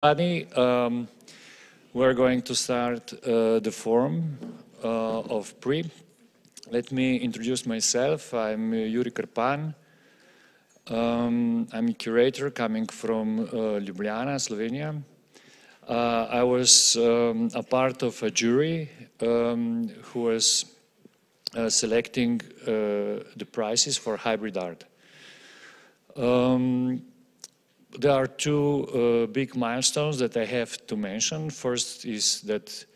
We're going to start the forum of Prix. Let me introduce myself. I'm Yuri Krpan. I'm a curator coming from Ljubljana, Slovenia. I was a part of a jury who was selecting the prizes for hybrid art. There are two big milestones that I have to mention. First is that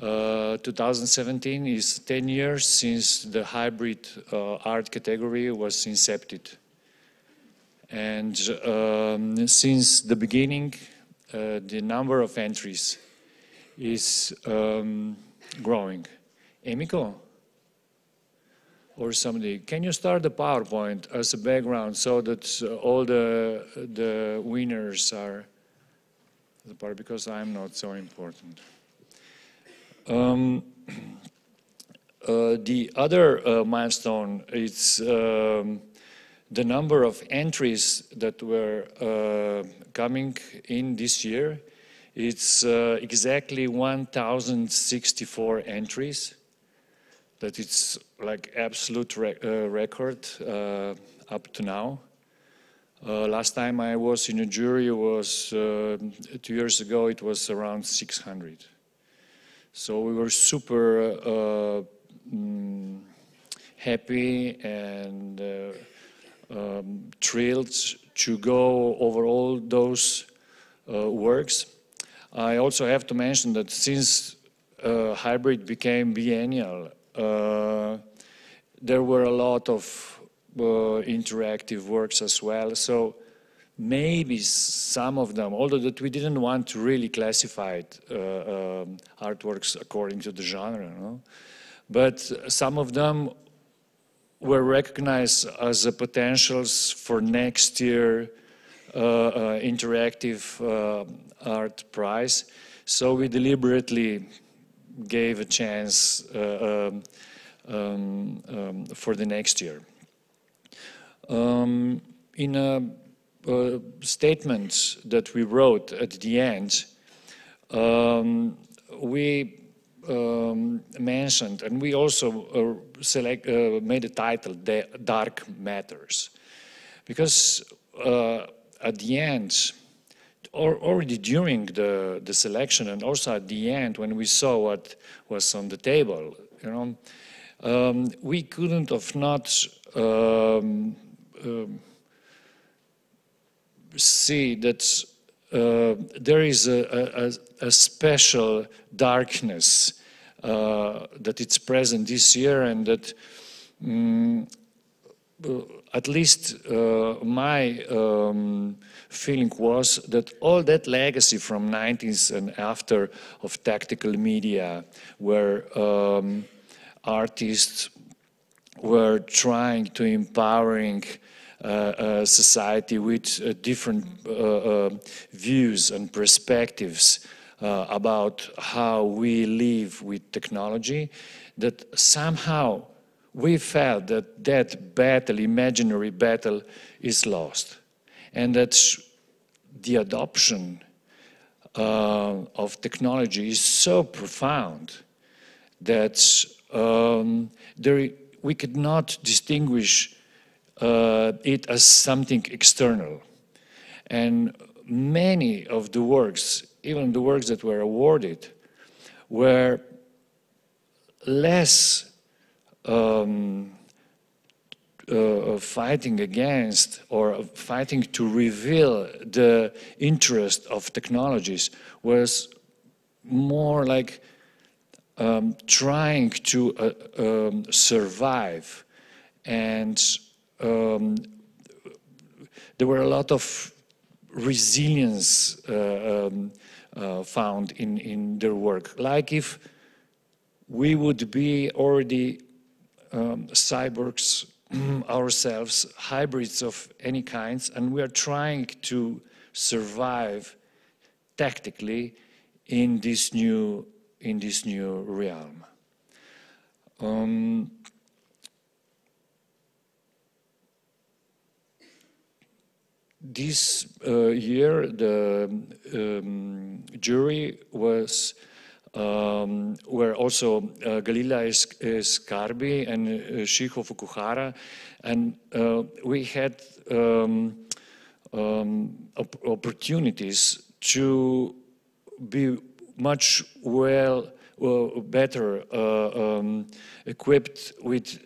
2017 is 10 years since the hybrid art category was incepted. And since the beginning, the number of entries is growing. Emiko? Or somebody, can you start the PowerPoint as a background so that all the winners are the part, because I'm not so important. The other milestone is the number of entries that were coming in this year. It's exactly 1,064 entries. That it's like absolute record up to now. Last time I was in a jury was 2 years ago. It was around 600. So we were super happy and thrilled to go over all those works. I also have to mention that since hybrid became biennial, there were a lot of interactive works as well, so maybe some of them, although that we didn't want to really classify artworks according to the genre, no? But some of them were recognized as potentials for next year interactive art prize, so we deliberately gave a chance for the next year. In a statement that we wrote at the end, we mentioned, and we also made a title, "The Dark Matters," because at the end, already during the selection and also at the end when we saw what was on the table, you know, we couldn't have not see that there is a special darkness that it's present this year, and that at least my feeling was that all that legacy from 90s and after of tactical media, where artists were trying to empowering society with different views and perspectives about how we live with technology, that somehow we felt that that battle, imaginary battle, is lost. And that the adoption of technology is so profound that we could not distinguish it as something external. And many of the works, even the works that were awarded, were less fighting against or fighting to reveal the interest of technologies, was more like trying to survive. And there were a lot of resilience found in their work. Like if we would be already cyborgs ourselves, hybrids of any kinds, and we are trying to survive tactically in this new realm. this year the jury was were also Galila Scarbi and Shiho Fukuhara, and we had opportunities to be much better equipped with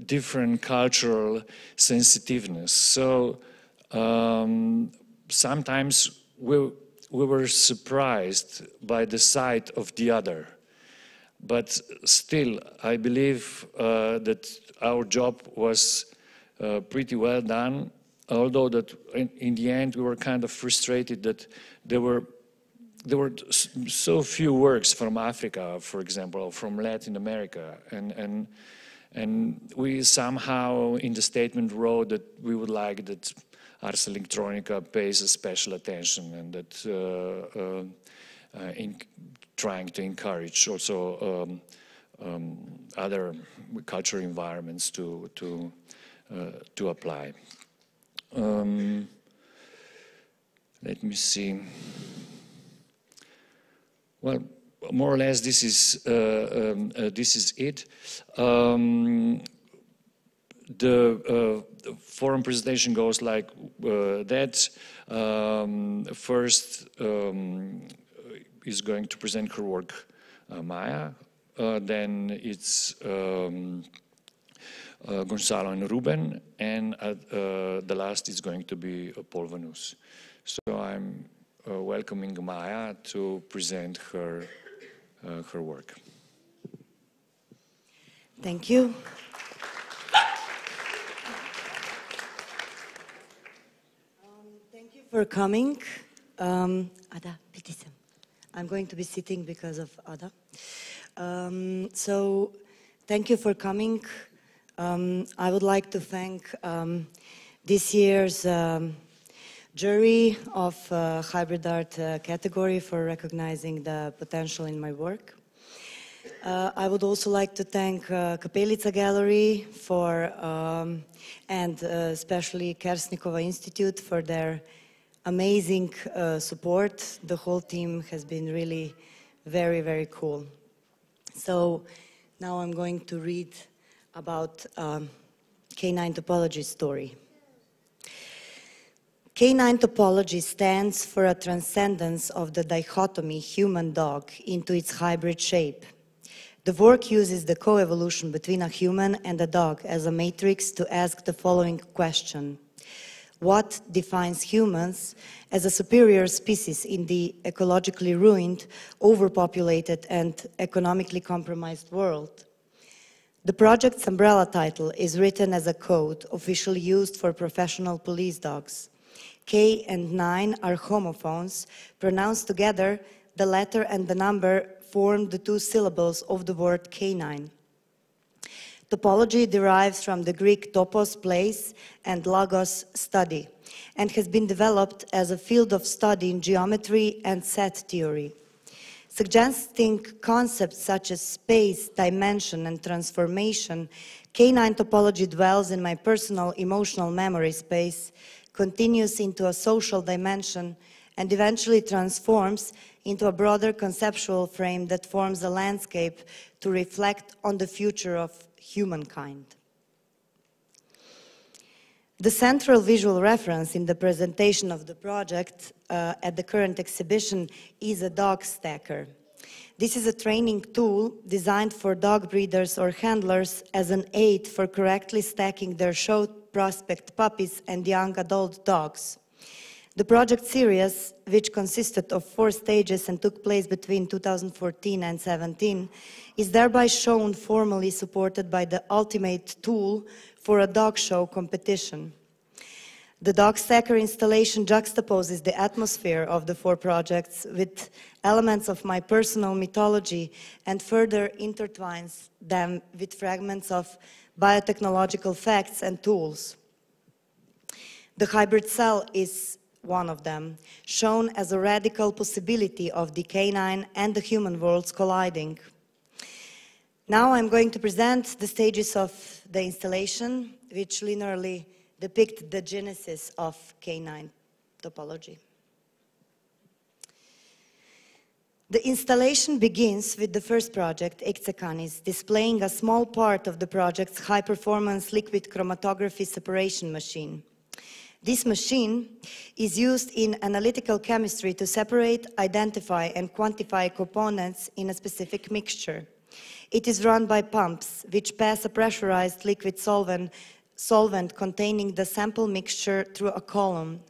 different cultural sensitiveness. So sometimes we were surprised by the side of the other. But still, I believe that our job was pretty well done, although that in the end we were kind of frustrated that there were so few works from Africa, for example, or from Latin America, and we somehow in the statement wrote that we would like that Ars Electronica pays a special attention, and that in trying to encourage also other cultural environments to apply. Let me see. Well, more or less, this is it. The forum presentation goes like that. First is going to present her work, Maja. Then it's Gonçalo and Ruben, and the last is going to be Paul Vanouse. So I'm welcoming Maja to present her work. Thank you. Thank you for coming. Ada, I'm going to be sitting because of Ada. So thank you for coming. I would like to thank this year's jury of hybrid art category for recognizing the potential in my work. I would also like to thank Kapelica Gallery for and especially Kersnikova Institute for their amazing support. The whole team has been really very, very cool. So now I'm going to read about K9 topology story. K9 topology stands for a transcendence of the dichotomy human-dog into its hybrid shape. The work uses the co-evolution between a human and a dog as a matrix to ask the following question: what defines humans as a superior species in the ecologically ruined, overpopulated, and economically compromised world? The project's umbrella title is written as a code officially used for professional police dogs. K and 9 are homophones. Pronounced together, the letter and the number form the two syllables of the word K9. Topology derives from the Greek topos, place, and logos, study, and has been developed as a field of study in geometry and set theory. Suggesting concepts such as space, dimension, and transformation, K9 topology dwells in my personal emotional memory space, continues into a social dimension, and eventually transforms into a broader conceptual frame that forms a landscape to reflect on the future of humankind. The central visual reference in the presentation of the project at the current exhibition is a dog stacker. This is a training tool designed for dog breeders or handlers as an aid for correctly stacking their show prospect puppies and young adult dogs. The project series, which consisted of 4 stages and took place between 2014 and 2017, is thereby shown formally supported by the ultimate tool for a dog show competition. The dog stacker installation juxtaposes the atmosphere of the 4 projects with elements of my personal mythology and further intertwines them with fragments of biotechnological facts and tools. The hybrid cell is one of them, shown as a radical possibility of the canine and the human worlds colliding. Now I'm going to present the stages of the installation, which linearly depict the genesis of canine topology. The installation begins with the first project, Ektsekanis, displaying a small part of the project's high-performance liquid chromatography separation machine. This machine is used in analytical chemistry to separate, identify, and quantify components in a specific mixture. It is run by pumps, which pass a pressurized liquid solvent containing the sample mixture through a column.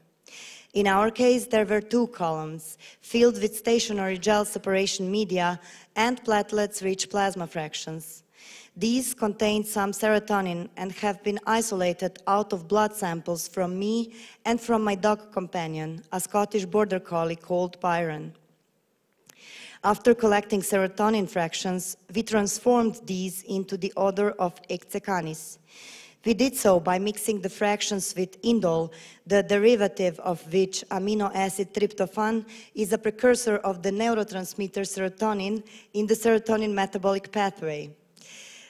In our case, there were 2 columns, filled with stationary gel separation media and platelets-rich plasma fractions. These contain some serotonin and have been isolated out of blood samples from me and from my dog companion, a Scottish border collie called Byron. After collecting serotonin fractions, we transformed these into the odor of Ektsekanis. We did so by mixing the fractions with indole, the derivative of which, amino acid tryptophan, is a precursor of the neurotransmitter serotonin in the serotonin metabolic pathway.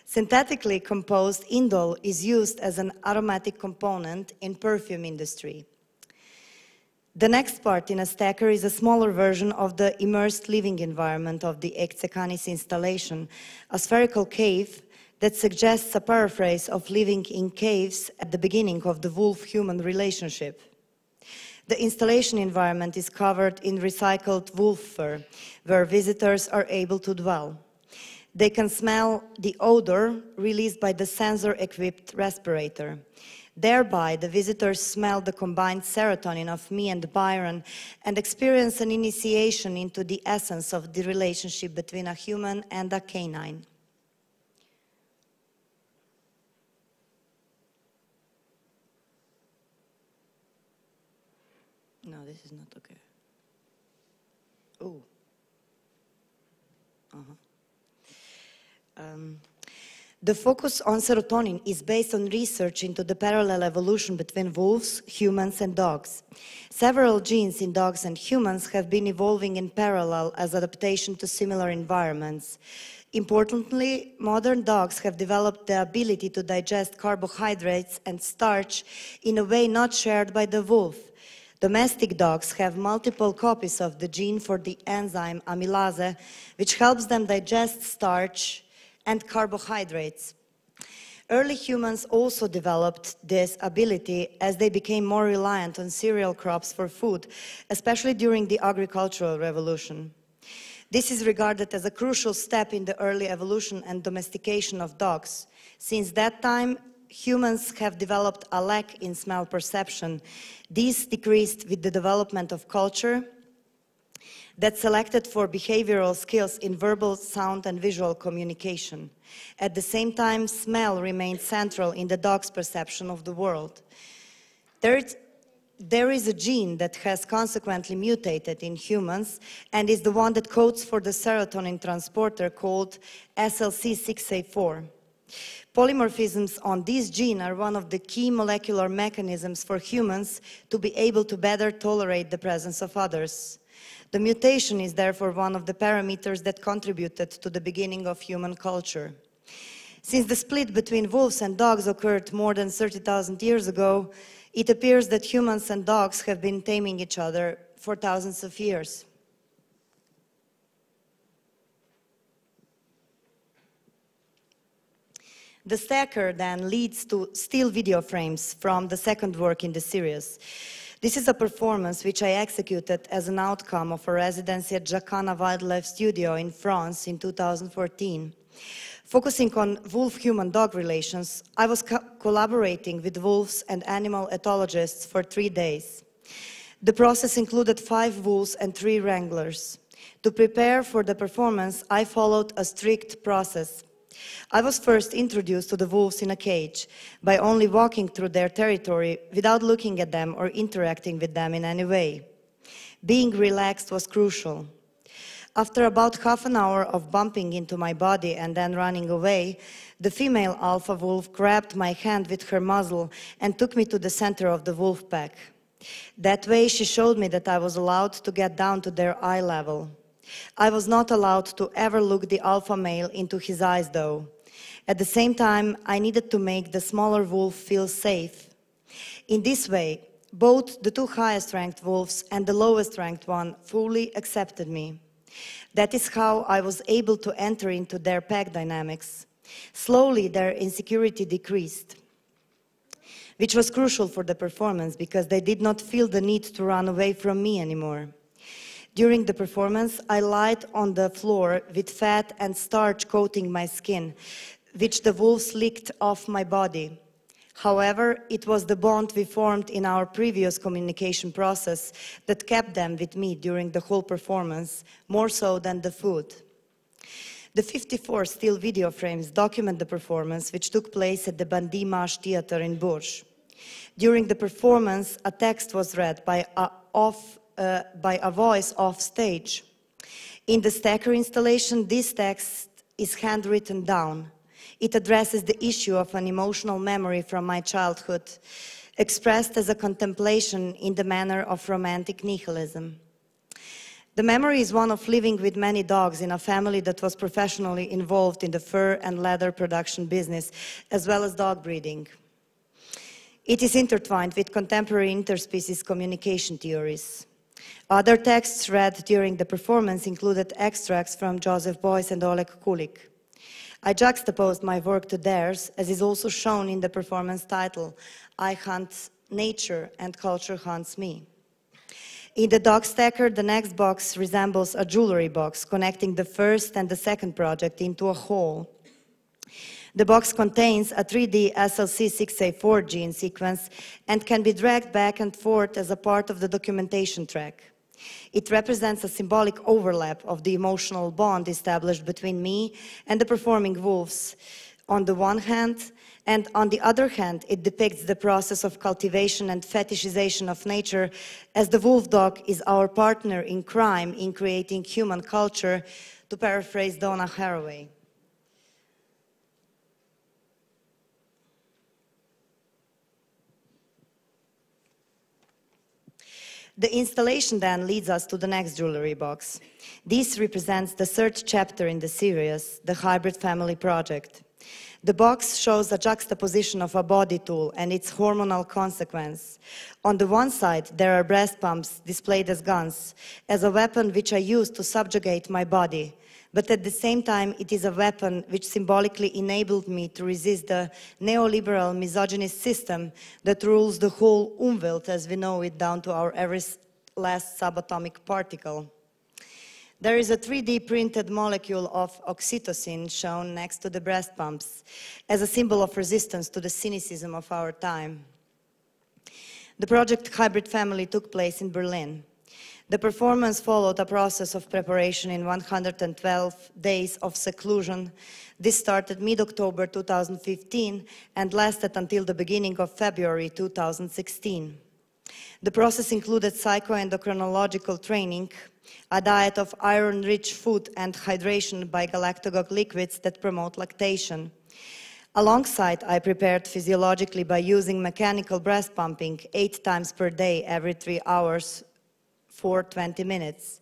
Synthetically composed indole is used as an aromatic component in perfume industry. The next part in a stacker is a smaller version of the immersed living environment of the Ektsekanis installation, a spherical cave that suggests a paraphrase of living in caves at the beginning of the wolf-human relationship. The installation environment is covered in recycled wolf fur, where visitors are able to dwell. They can smell the odor released by the sensor-equipped respirator. Thereby, the visitors smell the combined serotonin of me and Byron and experience an initiation into the essence of the relationship between a human and a canine. No, this is not okay. Oh. The focus on serotonin is based on research into the parallel evolution between wolves, humans, and dogs. Several genes in dogs and humans have been evolving in parallel as adaptation to similar environments. Importantly, modern dogs have developed the ability to digest carbohydrates and starch in a way not shared by the wolf. Domestic dogs have multiple copies of the gene for the enzyme amylase, which helps them digest starch and carbohydrates. Early humans also developed this ability as they became more reliant on cereal crops for food, especially during the agricultural revolution. This is regarded as a crucial step in the early evolution and domestication of dogs. Since that time, humans have developed a lack in smell perception. This decreased with the development of culture that selected for behavioral skills in verbal, sound, and visual communication. At the same time, smell remained central in the dog's perception of the world. There is a gene that has consequently mutated in humans and is the one that codes for the serotonin transporter called SLC6A4. Polymorphisms on this gene are one of the key molecular mechanisms for humans to be able to better tolerate the presence of others. The mutation is therefore one of the parameters that contributed to the beginning of human culture. Since the split between wolves and dogs occurred more than 30,000 years ago, it appears that humans and dogs have been taming each other for thousands of years. The stacker then leads to still video frames from the second work in the series. This is a performance which I executed as an outcome of a residency at Jacana Wildlife Studio in France in 2014. Focusing on wolf-human-dog relations, I was collaborating with wolves and animal ethologists for 3 days. The process included 5 wolves and 3 wranglers. To prepare for the performance, I followed a strict process. I was first introduced to the wolves in a cage by only walking through their territory without looking at them or interacting with them in any way. Being relaxed was crucial. After about half an hour of bumping into my body and then running away, the female alpha wolf grabbed my hand with her muzzle and took me to the center of the wolf pack. That way she showed me that I was allowed to get down to their eye level. I was not allowed to ever look the alpha male into his eyes though. At the same time, I needed to make the smaller wolf feel safe. In this way, both the two highest ranked wolves and the lowest ranked one fully accepted me. That is how I was able to enter into their pack dynamics. Slowly, their insecurity decreased, which was crucial for the performance because they did not feel the need to run away from me anymore. During the performance, I lied on the floor with fat and starch coating my skin, which the wolves licked off my body. However, it was the bond we formed in our previous communication process that kept them with me during the whole performance, more so than the food. The 54 still video frames document the performance, which took place at the Bandit Maj Theatre in Bourges. During the performance, a text was read by a voice off stage. In the Stacker installation, this text is handwritten down. It addresses the issue of an emotional memory from my childhood, expressed as a contemplation in the manner of romantic nihilism. The memory is one of living with many dogs in a family that was professionally involved in the fur and leather production business, as well as dog breeding. It is intertwined with contemporary interspecies communication theories. Other texts read during the performance included extracts from Joseph Beuys and Oleg Kulik. I juxtaposed my work to theirs, as is also shown in the performance title, I Hunt Nature and Culture Hunts Me. In the dog stacker, the next box resembles a jewelry box, connecting the first and the second project into a whole. The box contains a 3D SLC6A4 gene sequence and can be dragged back and forth as a part of the documentation track. It represents a symbolic overlap of the emotional bond established between me and the performing wolves on the one hand, and on the other hand, it depicts the process of cultivation and fetishization of nature, as the wolf dog is our partner in crime in creating human culture, to paraphrase Donna Haraway. The installation then leads us to the next jewelry box. This represents the third chapter in the series, the Hybrid Family Project. The box shows a juxtaposition of a body tool and its hormonal consequence. On the one side, there are breast pumps displayed as guns, as a weapon which I use to subjugate my body. But at the same time, it is a weapon which symbolically enabled me to resist the neoliberal misogynist system that rules the whole Umwelt as we know it, down to our every last subatomic particle. There is a 3D printed molecule of oxytocin shown next to the breast pumps as a symbol of resistance to the cynicism of our time. The project Hybrid Family took place in Berlin. The performance followed a process of preparation in 112 days of seclusion. This started mid-October 2015 and lasted until the beginning of February 2016. The process included psychoendocrinological training, a diet of iron-rich food and hydration by galactagogue liquids that promote lactation. Alongside, I prepared physiologically by using mechanical breast pumping 8 times per day every 3 hours for 20 minutes.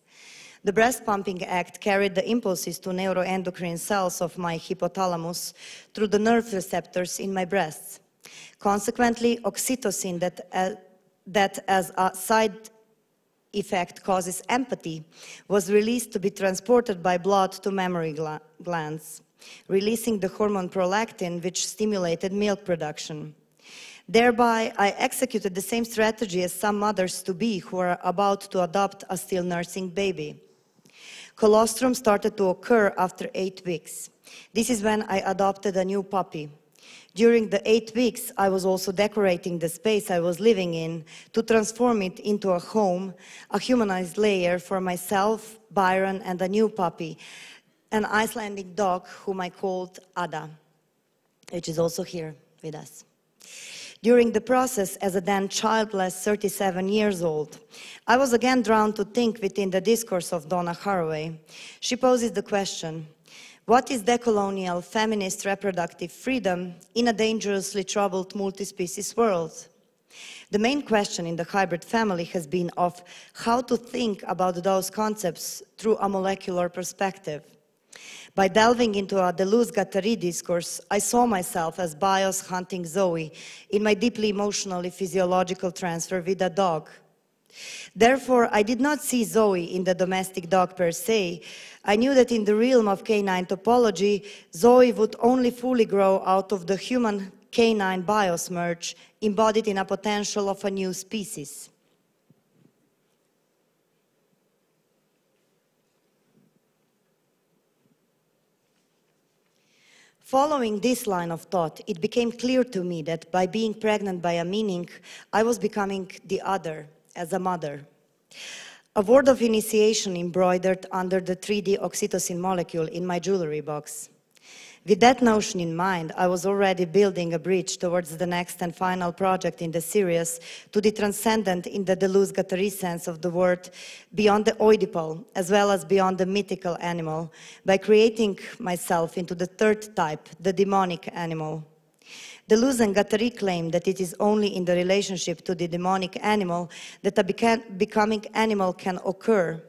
The breast pumping act carried the impulses to neuroendocrine cells of my hypothalamus through the nerve receptors in my breasts. Consequently, oxytocin that as a side effect causes empathy was released to be transported by blood to mammary glands, releasing the hormone prolactin, which stimulated milk production. Thereby, I executed the same strategy as some mothers-to-be who are about to adopt a still nursing baby. Colostrum started to occur after 8 weeks. This is when I adopted a new puppy. During the 8 weeks, I was also decorating the space I was living in to transform it into a home, a humanized lair for myself, Byron, and a new puppy, an Icelandic dog whom I called Ada, which is also here with us. During the process, as a then childless 37 years old, I was again drawn to think within the discourse of Donna Haraway. She poses the question, what is decolonial feminist reproductive freedom in a dangerously troubled multi-species world? The main question in the Hybrid Family has been of how to think about those concepts through a molecular perspective. By delving into a Deleuze-Guattari discourse, I saw myself as Bios hunting Zoe in my deeply emotionally physiological transfer with a dog. Therefore, I did not see Zoe in the domestic dog per se. I knew that in the realm of canine topology, Zoe would only fully grow out of the human canine bios merge, embodied in a potential of a new species. Following this line of thought, it became clear to me that by being pregnant by a meaning, I was becoming the other, as a mother. A word of initiation embroidered under the 3D oxytocin molecule in my jewelry box. With that notion in mind, I was already building a bridge towards the next and final project in the series, to the transcendent in the Deleuze-Guattari sense of the word, beyond the Oedipal, as well as beyond the mythical animal, by creating myself into the third type, the demonic animal. Deleuze and Guattari claim that it is only in the relationship to the demonic animal that a becoming animal can occur.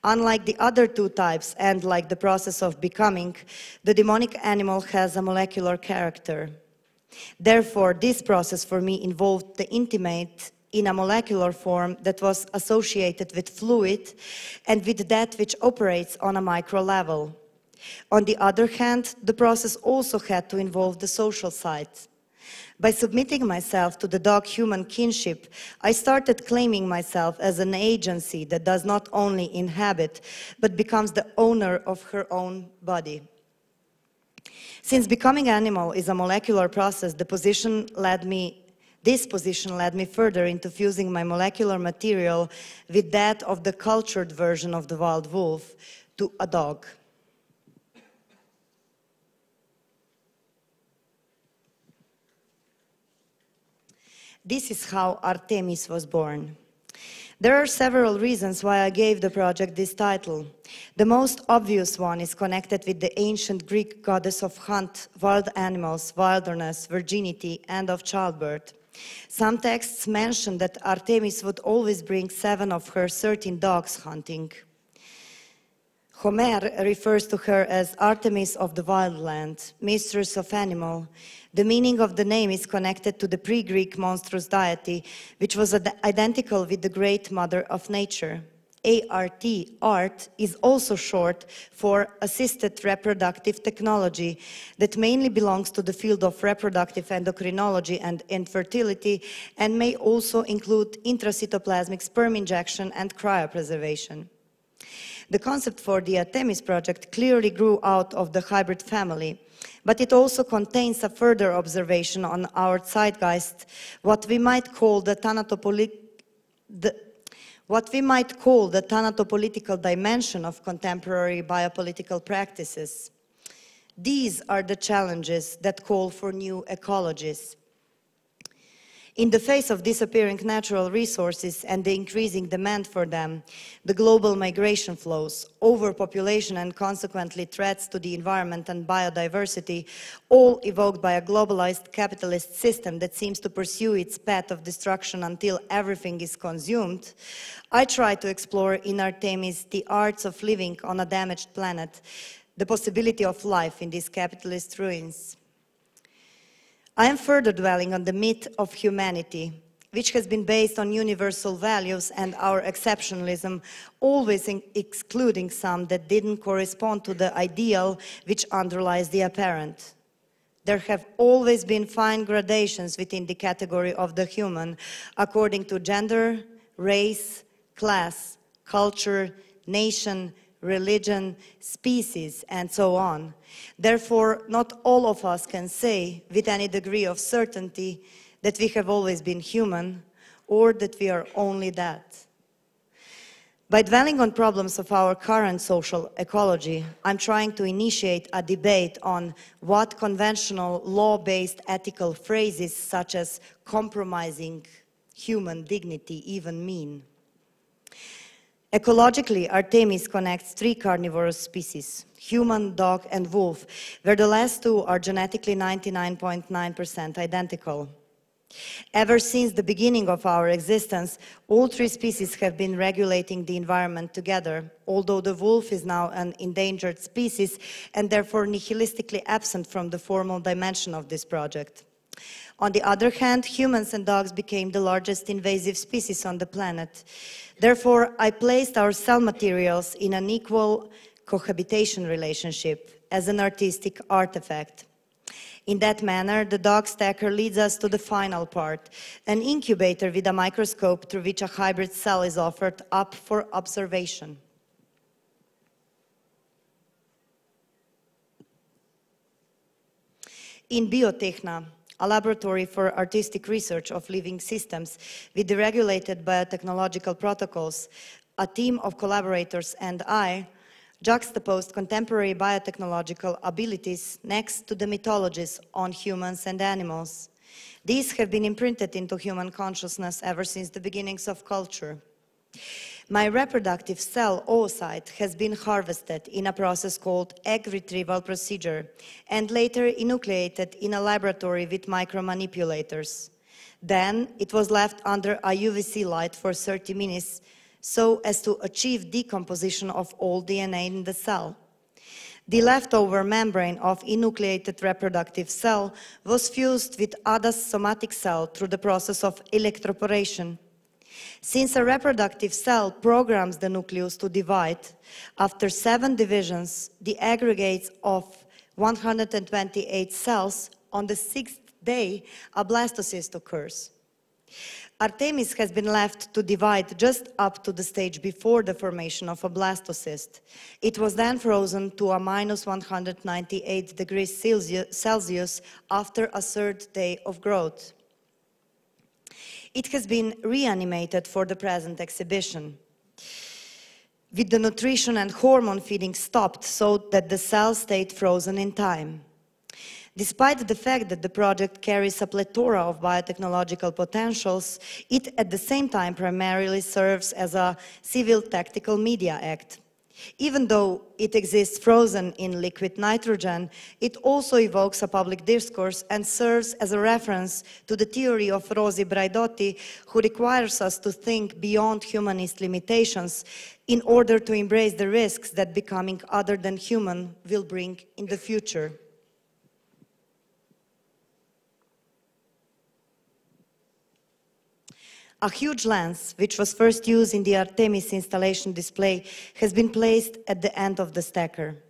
Unlike the other two types, and like the process of becoming, the demonic animal has a molecular character. Therefore, this process for me involved the intimate in a molecular form that was associated with fluid and with that which operates on a micro level. On the other hand, the process also had to involve the social side. By submitting myself to the dog-human kinship, I started claiming myself as an agency that does not only inhabit, but becomes the owner of her own body. Since becoming animal is a molecular process, this position led me further into fusing my molecular material with that of the cultured version of the wild wolf to a dog. This is how Artemis was born. There are several reasons why I gave the project this title. The most obvious one is connected with the ancient Greek goddess of hunt, wild animals, wilderness, virginity, and of childbirth. Some texts mention that Artemis would always bring 7 of her 13 dogs hunting. Homer refers to her as Artemis of the wildland, mistress of animal. The meaning of the name is connected to the pre-Greek monstrous deity, which was identical with the great mother of nature. ART, art, is also short for assisted reproductive technology that mainly belongs to the field of reproductive endocrinology and infertility, and may also include intracytoplasmic sperm injection and cryopreservation. The concept for the Artemis project clearly grew out of the hybrid family, but it also contains a further observation on our zeitgeist, what we might call the thanatopolitical dimension of contemporary biopolitical practices. These are the challenges that call for new ecologies. In the face of disappearing natural resources and the increasing demand for them, the global migration flows, overpopulation and consequently threats to the environment and biodiversity, all evoked by a globalized capitalist system that seems to pursue its path of destruction until everything is consumed, I try to explore in Artemis the arts of living on a damaged planet, the possibility of life in these capitalist ruins. I am further dwelling on the myth of humanity, which has been based on universal values and our exceptionalism, always excluding some that didn't correspond to the ideal which underlies the apparent. There have always been fine gradations within the category of the human, according to gender, race, class, culture, nation, religion, species, and so on. Therefore, not all of us can say with any degree of certainty that we have always been human or that we are only that. By dwelling on problems of our current social ecology, I'm trying to initiate a debate on what conventional law-based ethical phrases such as compromising human dignity even mean. Ecologically, Artemis connects 3 carnivorous species, human, dog, and wolf, where the last 2 are genetically 99.9% identical. Ever since the beginning of our existence, all three species have been regulating the environment together, although the wolf is now an endangered species and therefore nihilistically absent from the formal dimension of this project. On the other hand, humans and dogs became the largest invasive species on the planet. Therefore, I placed our cell materials in an equal cohabitation relationship as an artistic artifact. In that manner, the dog stacker leads us to the final part, an incubator with a microscope through which a hybrid cell is offered up for observation. In Biotechna, a laboratory for artistic research of living systems with the regulated biotechnological protocols, a team of collaborators and I juxtaposed contemporary biotechnological abilities next to the mythologies on humans and animals. These have been imprinted into human consciousness ever since the beginnings of culture. My reproductive cell oocyte has been harvested in a process called egg retrieval procedure and later enucleated in a laboratory with micromanipulators. Then it was left under a UVC light for 30 minutes so as to achieve decomposition of all DNA in the cell. The leftover membrane of enucleated reproductive cell was fused with other somatic cell through the process of electroporation. Since a reproductive cell programs the nucleus to divide, after 7 divisions, the aggregates of 128 cells, on the 6th day, a blastocyst occurs. Artemis has been left to divide just up to the stage before the formation of a blastocyst. It was then frozen to a minus 198 degrees Celsius after a 3rd day of growth. It has been reanimated for the present exhibition, with the nutrition and hormone feeding stopped so that the cell stayed frozen in time. Despite the fact that the project carries a plethora of biotechnological potentials, it at the same time primarily serves as a civil tactical media act. Even though it exists frozen in liquid nitrogen, it also evokes a public discourse and serves as a reference to the theory of Rosi Braidotti, who requires us to think beyond humanist limitations in order to embrace the risks that becoming other than human will bring in the future. A huge lens, which was first used in the Artemis installation display, has been placed at the end of the stacker.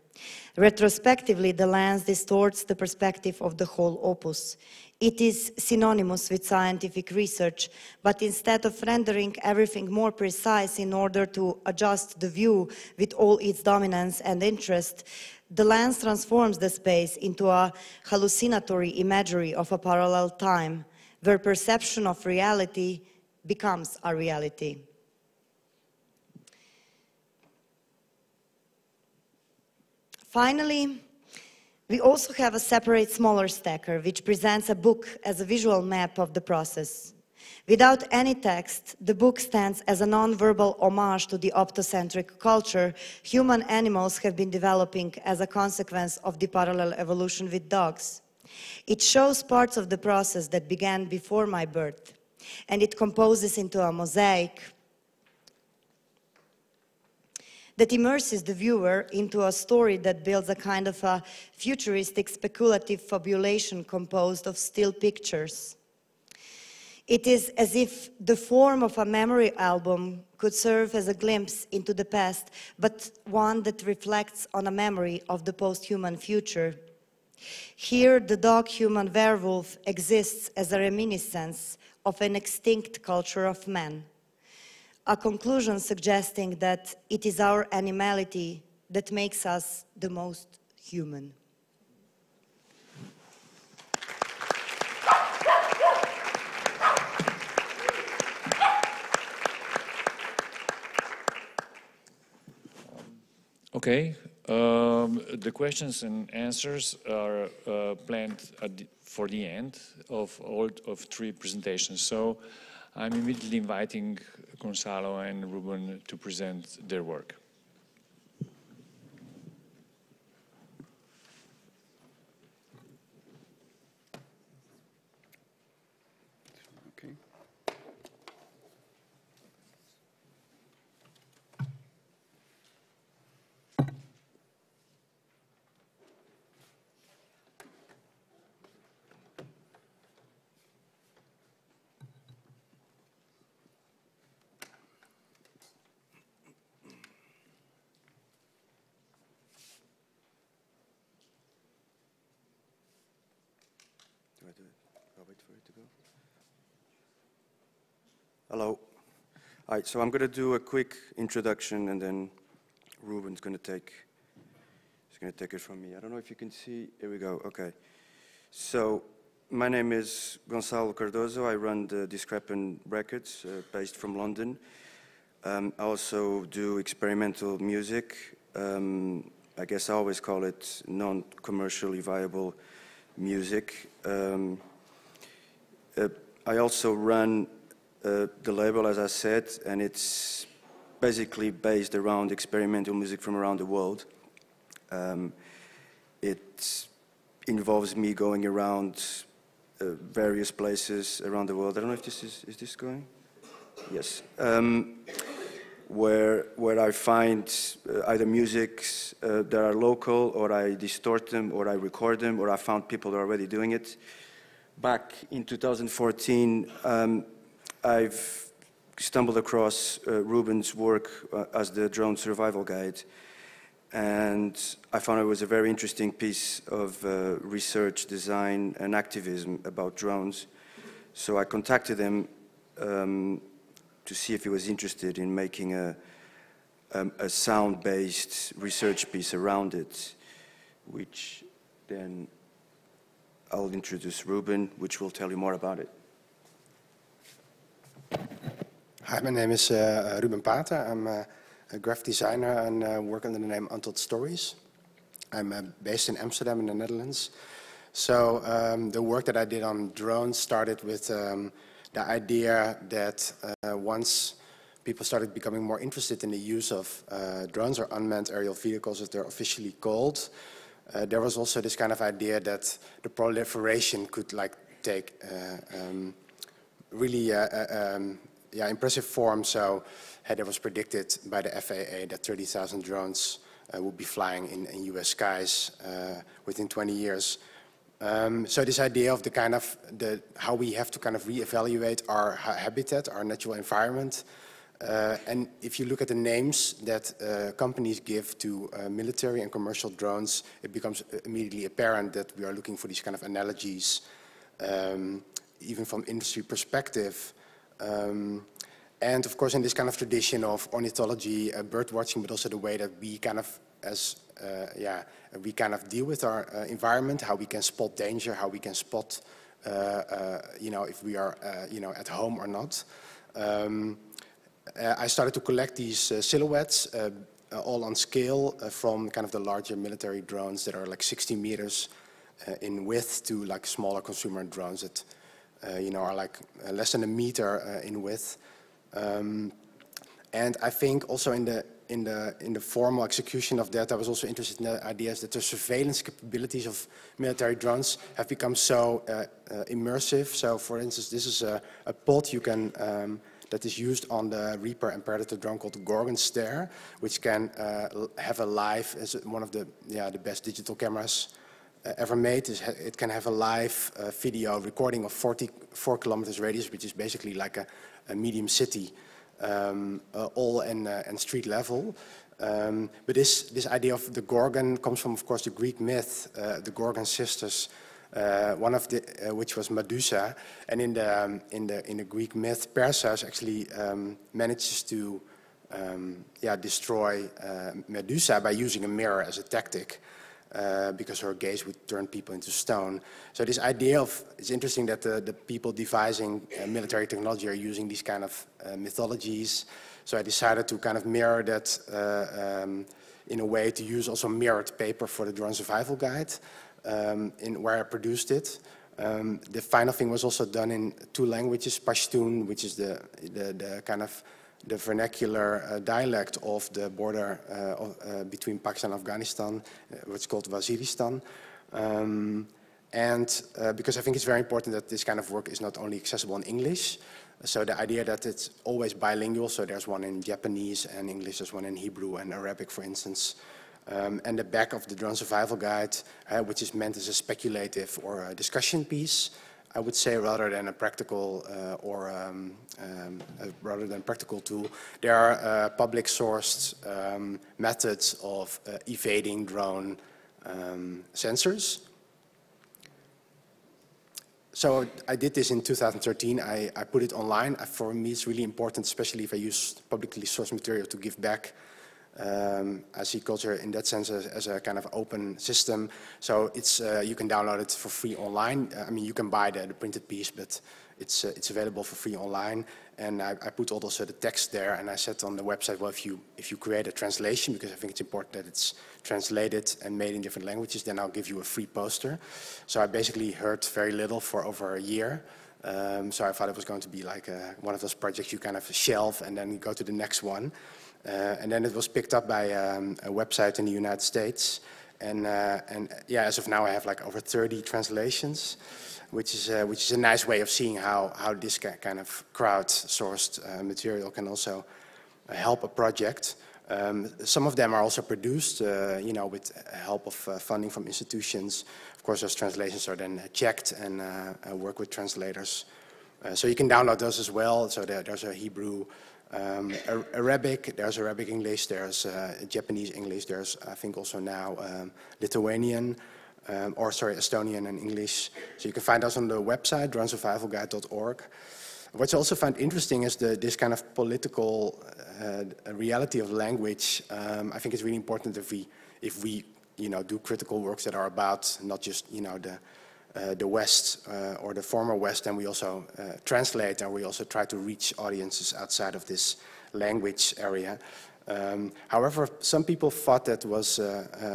Retrospectively, the lens distorts the perspective of the whole opus. It is synonymous with scientific research, but instead of rendering everything more precise in order to adjust the view with all its dominance and interest, the lens transforms the space into a hallucinatory imagery of a parallel time, where perception of reality becomes a reality. Finally, we also have a separate smaller stacker which presents a book as a visual map of the process. Without any text, the book stands as a non-verbal homage to the optocentric culture human animals have been developing as a consequence of the parallel evolution with dogs. It shows parts of the process that began before my birth, and it composes into a mosaic that immerses the viewer into a story that builds a kind of a futuristic speculative fabulation composed of still pictures. It is as if the form of a memory album could serve as a glimpse into the past, but one that reflects on a memory of the post-human future. Here, the dog-human werewolf exists as a reminiscence of an extinct culture of man. A conclusion suggesting that it is our animality that makes us the most human. Okay, the questions and answers are planned for the end of all of 3 presentations. So I'm immediately inviting Gonçalo and Ruben to present their work. wait for it to go. Hello. All right, so I'm going to do a quick introduction, and then Ruben's going to take it from me. I don't know if you can see. Here we go. Okay. So my name is Gonçalo Cardoso. I run the Discrepant Records, based from London. I also do experimental music. I guess I always call it non-commercially viable music. I also run the label, as I said, and it's basically based around experimental music from around the world. It involves me going around various places around the world. I don't know if this is this going? Yes. Where I find either musics that are local, or I distort them, or I record them, or I found people that are already doing it. Back in 2014, I've stumbled across Ruben's work as the drone survival guide, and I found it was a very interesting piece of research, design, and activism about drones. So I contacted him to see if he was interested in making a sound-based research piece around it, which then I'll introduce Ruben, which will tell you more about it. Hi, my name is Ruben Pater. I'm a graphic designer and work under the name Untold Stories. I'm based in Amsterdam in the Netherlands. So the work that I did on drones started with the idea that once people started becoming more interested in the use of drones, or unmanned aerial vehicles as they're officially called, there was also this kind of idea that the proliferation could take really impressive form. So it was predicted by the FAA that 30,000 drones would be flying in US skies within 20 years. So this idea of how we have to reevaluate our habitat, our natural environment, and if you look at the names that companies give to military and commercial drones, it becomes immediately apparent that we are looking for these kind of analogies, even from industry perspective. And of course, in this kind of tradition of ornithology, bird watching, but also the way that we deal with our environment, how we can spot danger, how we can spot, if we are, at home or not. I started to collect these silhouettes, all on scale, from the larger military drones that are 60 meters in width to smaller consumer drones that, are less than a meter in width. And I think also in the formal execution of that, I was also interested in the ideas that the surveillance capabilities of military drones have become so immersive. So, for instance, this is a pod you can that is used on the Reaper and Predator drone called the Gorgon Stare, which can have a live, as one of the best digital cameras ever made. It can have a live video recording of 44 kilometers radius, which is basically like a medium city, all and street level. But this idea of the Gorgon comes from, of course, the Greek myth, the Gorgon sisters, one of the which was Medusa, and in the Greek myth, Perseus actually manages to destroy Medusa by using a mirror as a tactic. Because her gaze would turn people into stone. So this idea of, it's interesting that the people devising military technology are using these kind of mythologies. So I decided to mirror that in a way to use also mirrored paper for the drone survival guide, where I produced it. The final thing was also done in 2 languages, Pashtun, which is the vernacular dialect of the border between Pakistan and Afghanistan, what's called Waziristan. And because I think it's very important that this kind of work is not only accessible in English, so the idea that it's always bilingual, so there's one in Japanese and English, there's one in Hebrew and Arabic, for instance. And the back of the drone survival guide, which is meant as a speculative or a discussion piece, I would say, rather than a practical rather than practical tool. There are public sourced methods of evading drone sensors. So I did this in 2013. I put it online. For me, it's really important, especially if I use publicly sourced material, to give back. I see culture in that sense as a kind of open system. So it's you can download it for free online. I mean, you can buy the printed piece, but it's available for free online. And I put also the text there, and I said on the website, well, if you create a translation, because I think it's important that it's translated and made in different languages, then I'll give you a free poster. So I basically heard very little for over a year. So I thought it was going to be like one of those projects you kind of shelve and then you go to the next one. And then it was picked up by a website in the United States. And yeah, as of now I have like over 30 translations, which is a nice way of seeing how this kind of crowd-sourced material can also help a project. Some of them are also produced, you know, with help of funding from institutions. Of course, those translations are then checked and work with translators. So you can download those as well. So there's a Hebrew, Arabic, there's Arabic English, there's Japanese English, there's I think also now Lithuanian, Estonian and English. So you can find those on the website, dronesurvivalguide.org. What I also find interesting is this kind of political reality of language. I think it's really important if we you know, do critical works that are about not just, you know, the West or the former West, and we also translate and we also try to reach audiences outside of this language area. However, some people thought that was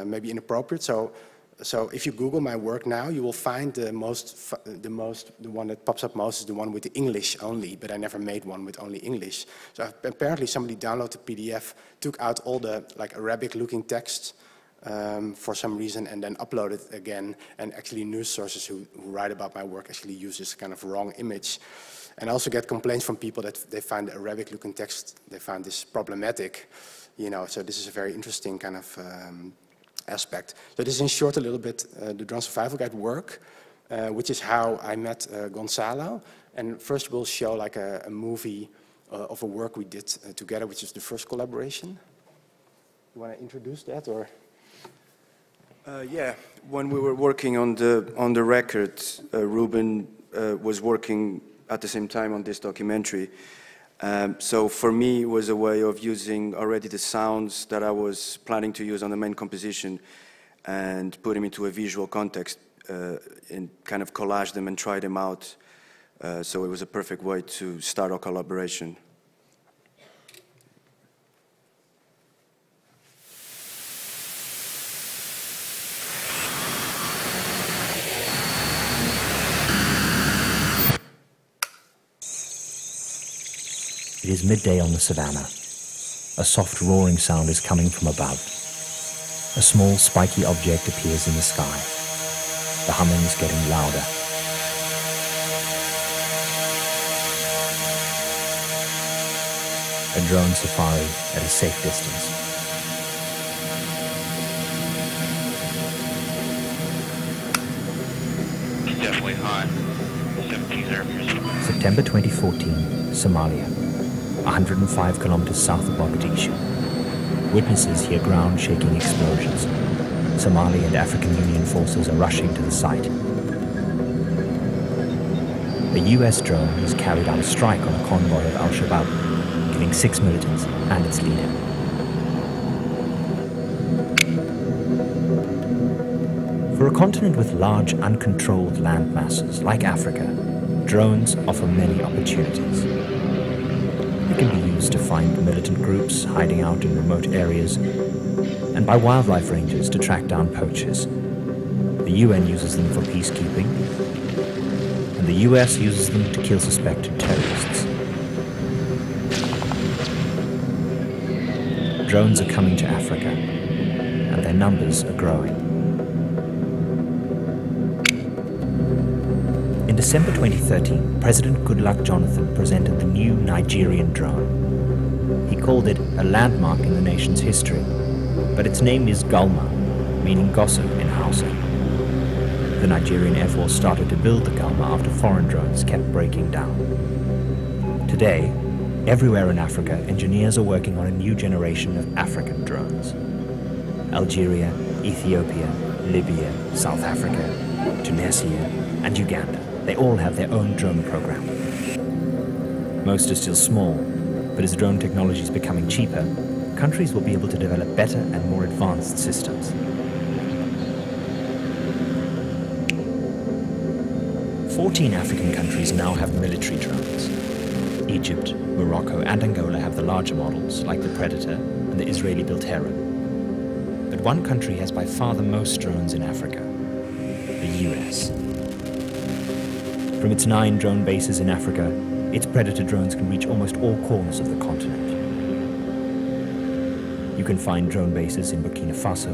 maybe inappropriate. So if you Google my work now, you will find the one that pops up most is the one with the English only, but I never made one with only English. So apparently somebody downloaded the PDF, took out all the like Arabic looking text for some reason, and then uploaded it again, and actually news sources who write about my work actually use this kind of wrong image. And I also get complaints from people that they find the Arabic looking text, they find this problematic, you know, so this is a very interesting kind of aspect. So this is in short a little bit the Drone Survival Guide work, which is how I met Gonçalo. And first we'll show like a movie of a work we did together, which is the first collaboration. You want to introduce that, or? Yeah, when we were working on the record, Ruben was working at the same time on this documentary. So for me, it was a way of using already the sounds that I was planning to use on the main composition and put them into a visual context and kind of collage them and try them out. So it was a perfect way to start our collaboration. It is midday on the savannah. A soft roaring sound is coming from above. A small spiky object appears in the sky. The humming is getting louder. A drone safari at a safe distance. It's definitely hot. 17 airports. September 2014, Somalia. 105 kilometers south of Mogadishu. Witnesses hear ground-shaking explosions. Somali and African Union forces are rushing to the site. A US drone has carried out a strike on a convoy of Al-Shabaab, killing 6 militants and its leader. For a continent with large, uncontrolled land masses like Africa, drones offer many opportunities. They can be used to find militant groups hiding out in remote areas, and by wildlife rangers to track down poachers. The UN uses them for peacekeeping, and the US uses them to kill suspected terrorists. Drones are coming to Africa, and their numbers are growing. In December 2013, President Goodluck Jonathan presented the new Nigerian drone. He called it a landmark in the nation's history, but its name is Gulma, meaning gossip in Hausa. The Nigerian Air Force started to build the Gulma after foreign drones kept breaking down. Today, everywhere in Africa, engineers are working on a new generation of African drones. Algeria, Ethiopia, Libya, South Africa, Tunisia, and Uganda. They all have their own drone program. Most are still small, but as drone technology is becoming cheaper, countries will be able to develop better and more advanced systems. 14 African countries now have military drones. Egypt, Morocco and Angola have the larger models, like the Predator and the Israeli-built Heron. But one country has by far the most drones in Africa, the US. From its 9 drone bases in Africa, its Predator drones can reach almost all corners of the continent. You can find drone bases in Burkina Faso,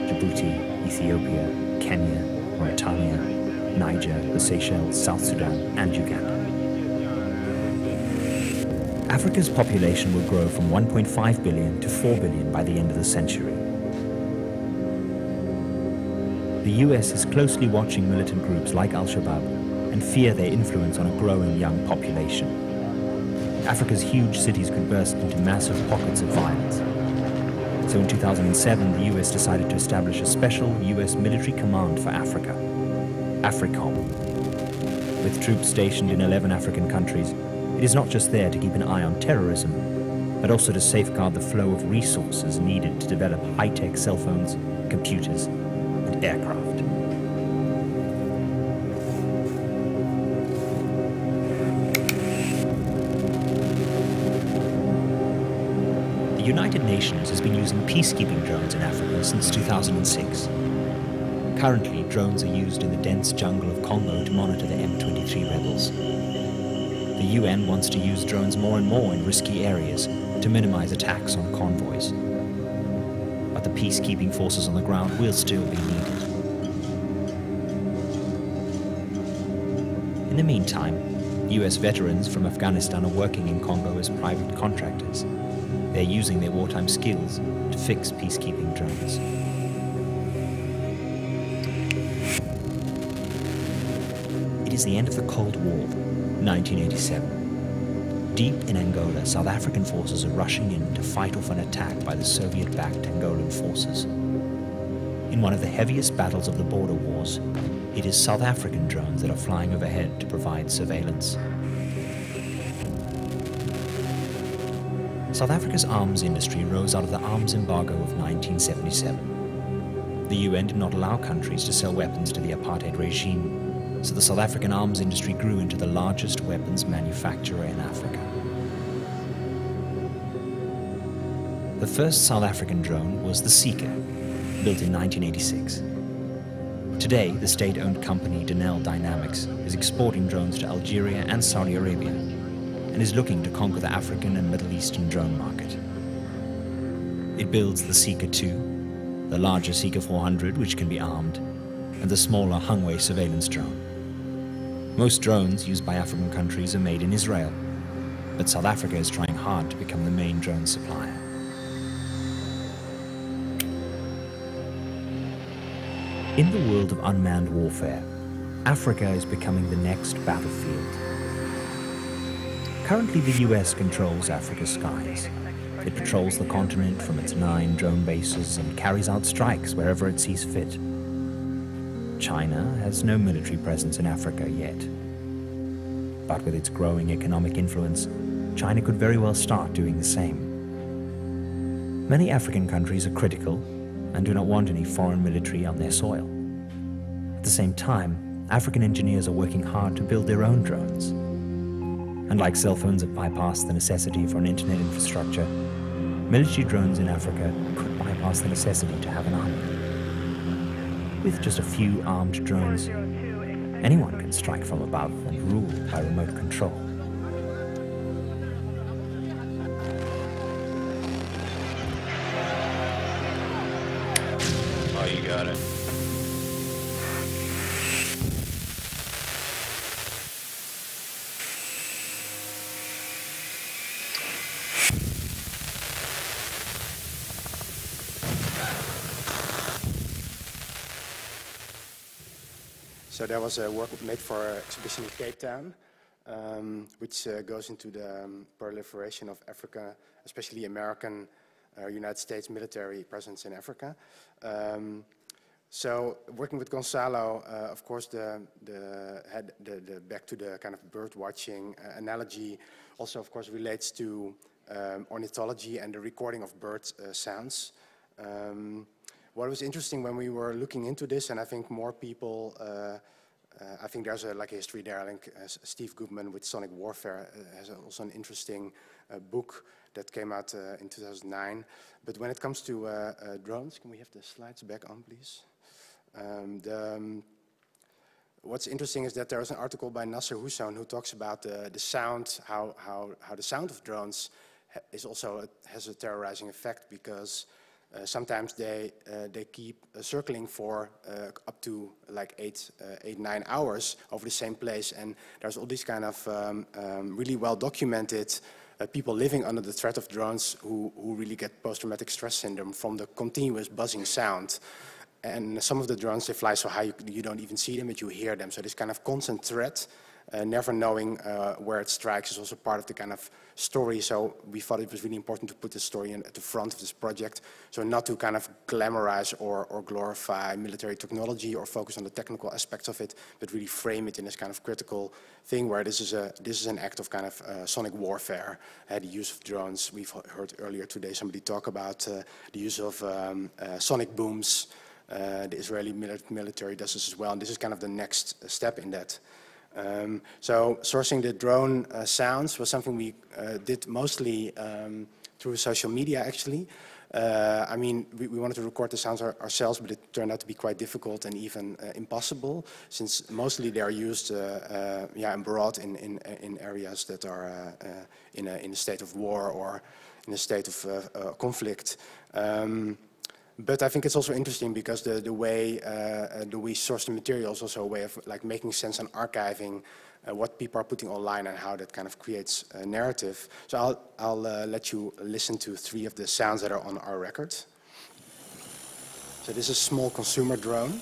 Djibouti, Ethiopia, Kenya, Mauritania, Niger, the Seychelles, South Sudan, and Uganda. Africa's population will grow from 1.5 billion to 4 billion by the end of the century. The US is closely watching militant groups like Al-Shabaab and fear their influence on a growing young population. Africa's huge cities could burst into massive pockets of violence. So in 2007, the US decided to establish a special US military command for Africa, AFRICOM. With troops stationed in 11 African countries, it is not just there to keep an eye on terrorism, but also to safeguard the flow of resources needed to develop high-tech cell phones, computers, and aircraft. The United Nations has been using peacekeeping drones in Africa since 2006. Currently, drones are used in the dense jungle of Congo to monitor the M23 rebels. The UN wants to use drones more and more in risky areas to minimize attacks on convoys. But the peacekeeping forces on the ground will still be needed. In the meantime, US veterans from Afghanistan are working in Congo as private contractors. They're using their wartime skills to fix peacekeeping drones. It is the end of the Cold War, 1987. Deep in Angola, South African forces are rushing in to fight off an attack by the Soviet-backed Angolan forces. In one of the heaviest battles of the border wars, it is South African drones that are flying overhead to provide surveillance. South Africa's arms industry rose out of the arms embargo of 1977. The UN did not allow countries to sell weapons to the apartheid regime, so the South African arms industry grew into the largest weapons manufacturer in Africa. The first South African drone was the Seeker, built in 1986. Today, the state-owned company Denel Dynamics is exporting drones to Algeria and Saudi Arabia, and is looking to conquer the African and Middle Eastern drone market. It builds the Seeker 2, the larger Seeker 400, which can be armed, and the smaller Hungwei surveillance drone. Most drones used by African countries are made in Israel, but South Africa is trying hard to become the main drone supplier. In the world of unmanned warfare, Africa is becoming the next battlefield. Currently, the US controls Africa's skies. It patrols the continent from its 9 drone bases and carries out strikes wherever it sees fit. China has no military presence in Africa yet. But with its growing economic influence, China could very well start doing the same. Many African countries are critical and do not want any foreign military on their soil. At the same time, African engineers are working hard to build their own drones. Unlike cell phones that bypass the necessity for an internet infrastructure, military drones in Africa could bypass the necessity to have an army. With just a few armed drones, anyone can strike from above and rule by remote control. Oh, you got it. So there was a work made for an exhibition in Cape Town, which goes into the proliferation of Africa, especially American, United States military presence in Africa. So working with Gonçalo, of course, the back to the kind of bird watching analogy also, of course, relates to ornithology and the recording of bird sounds. What was interesting when we were looking into this, and I think more people, I think there's like a history there. I think Steve Goodman with Sonic Warfare has also an interesting book that came out in 2009. But when it comes to drones, can we have the slides back on, please? What's interesting is that there is an article by Nasser Hussain who talks about the sound, how the sound of drones is also has a terrorizing effect, because sometimes they keep circling for up to like 8-9 hours over the same place, and there's all these kind of really well documented people living under the threat of drones who really get post-traumatic stress syndrome from the continuous buzzing sound. And some of the drones, they fly so high you don't even see them, but you hear them. So this kind of constant threat, never knowing where it strikes, is also part of the kind of story. So we thought it was really important to put this story at the front of this project. So not to kind of glamorize or glorify military technology or focus on the technical aspects of it, but really frame it in this kind of critical thing where this is an act of kind of sonic warfare. The use of drones. We've heard earlier today somebody talk about the use of sonic booms. The Israeli military does this as well, and this is kind of the next step in that. So sourcing the drone sounds was something we did mostly through social media, actually. I mean, we wanted to record the sounds ourselves, but it turned out to be quite difficult and even impossible, since mostly they are used and brought in areas that are in a state of war or in a state of conflict. But I think it's also interesting because the way we source the material is also a way of like making sense and archiving what people are putting online and how that kind of creates a narrative. So I'll let you listen to 3 of the sounds that are on our record. So this is a small consumer drone.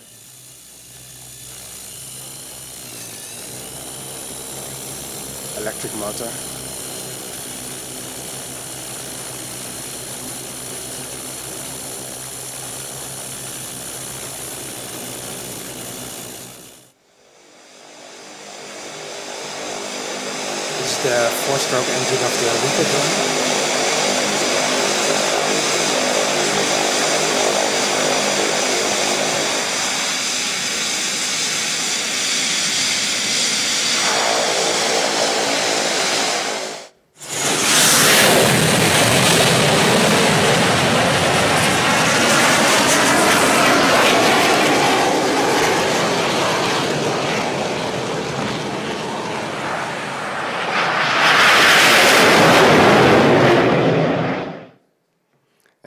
Electric motor. The 4-stroke engine of the Ruben Pater.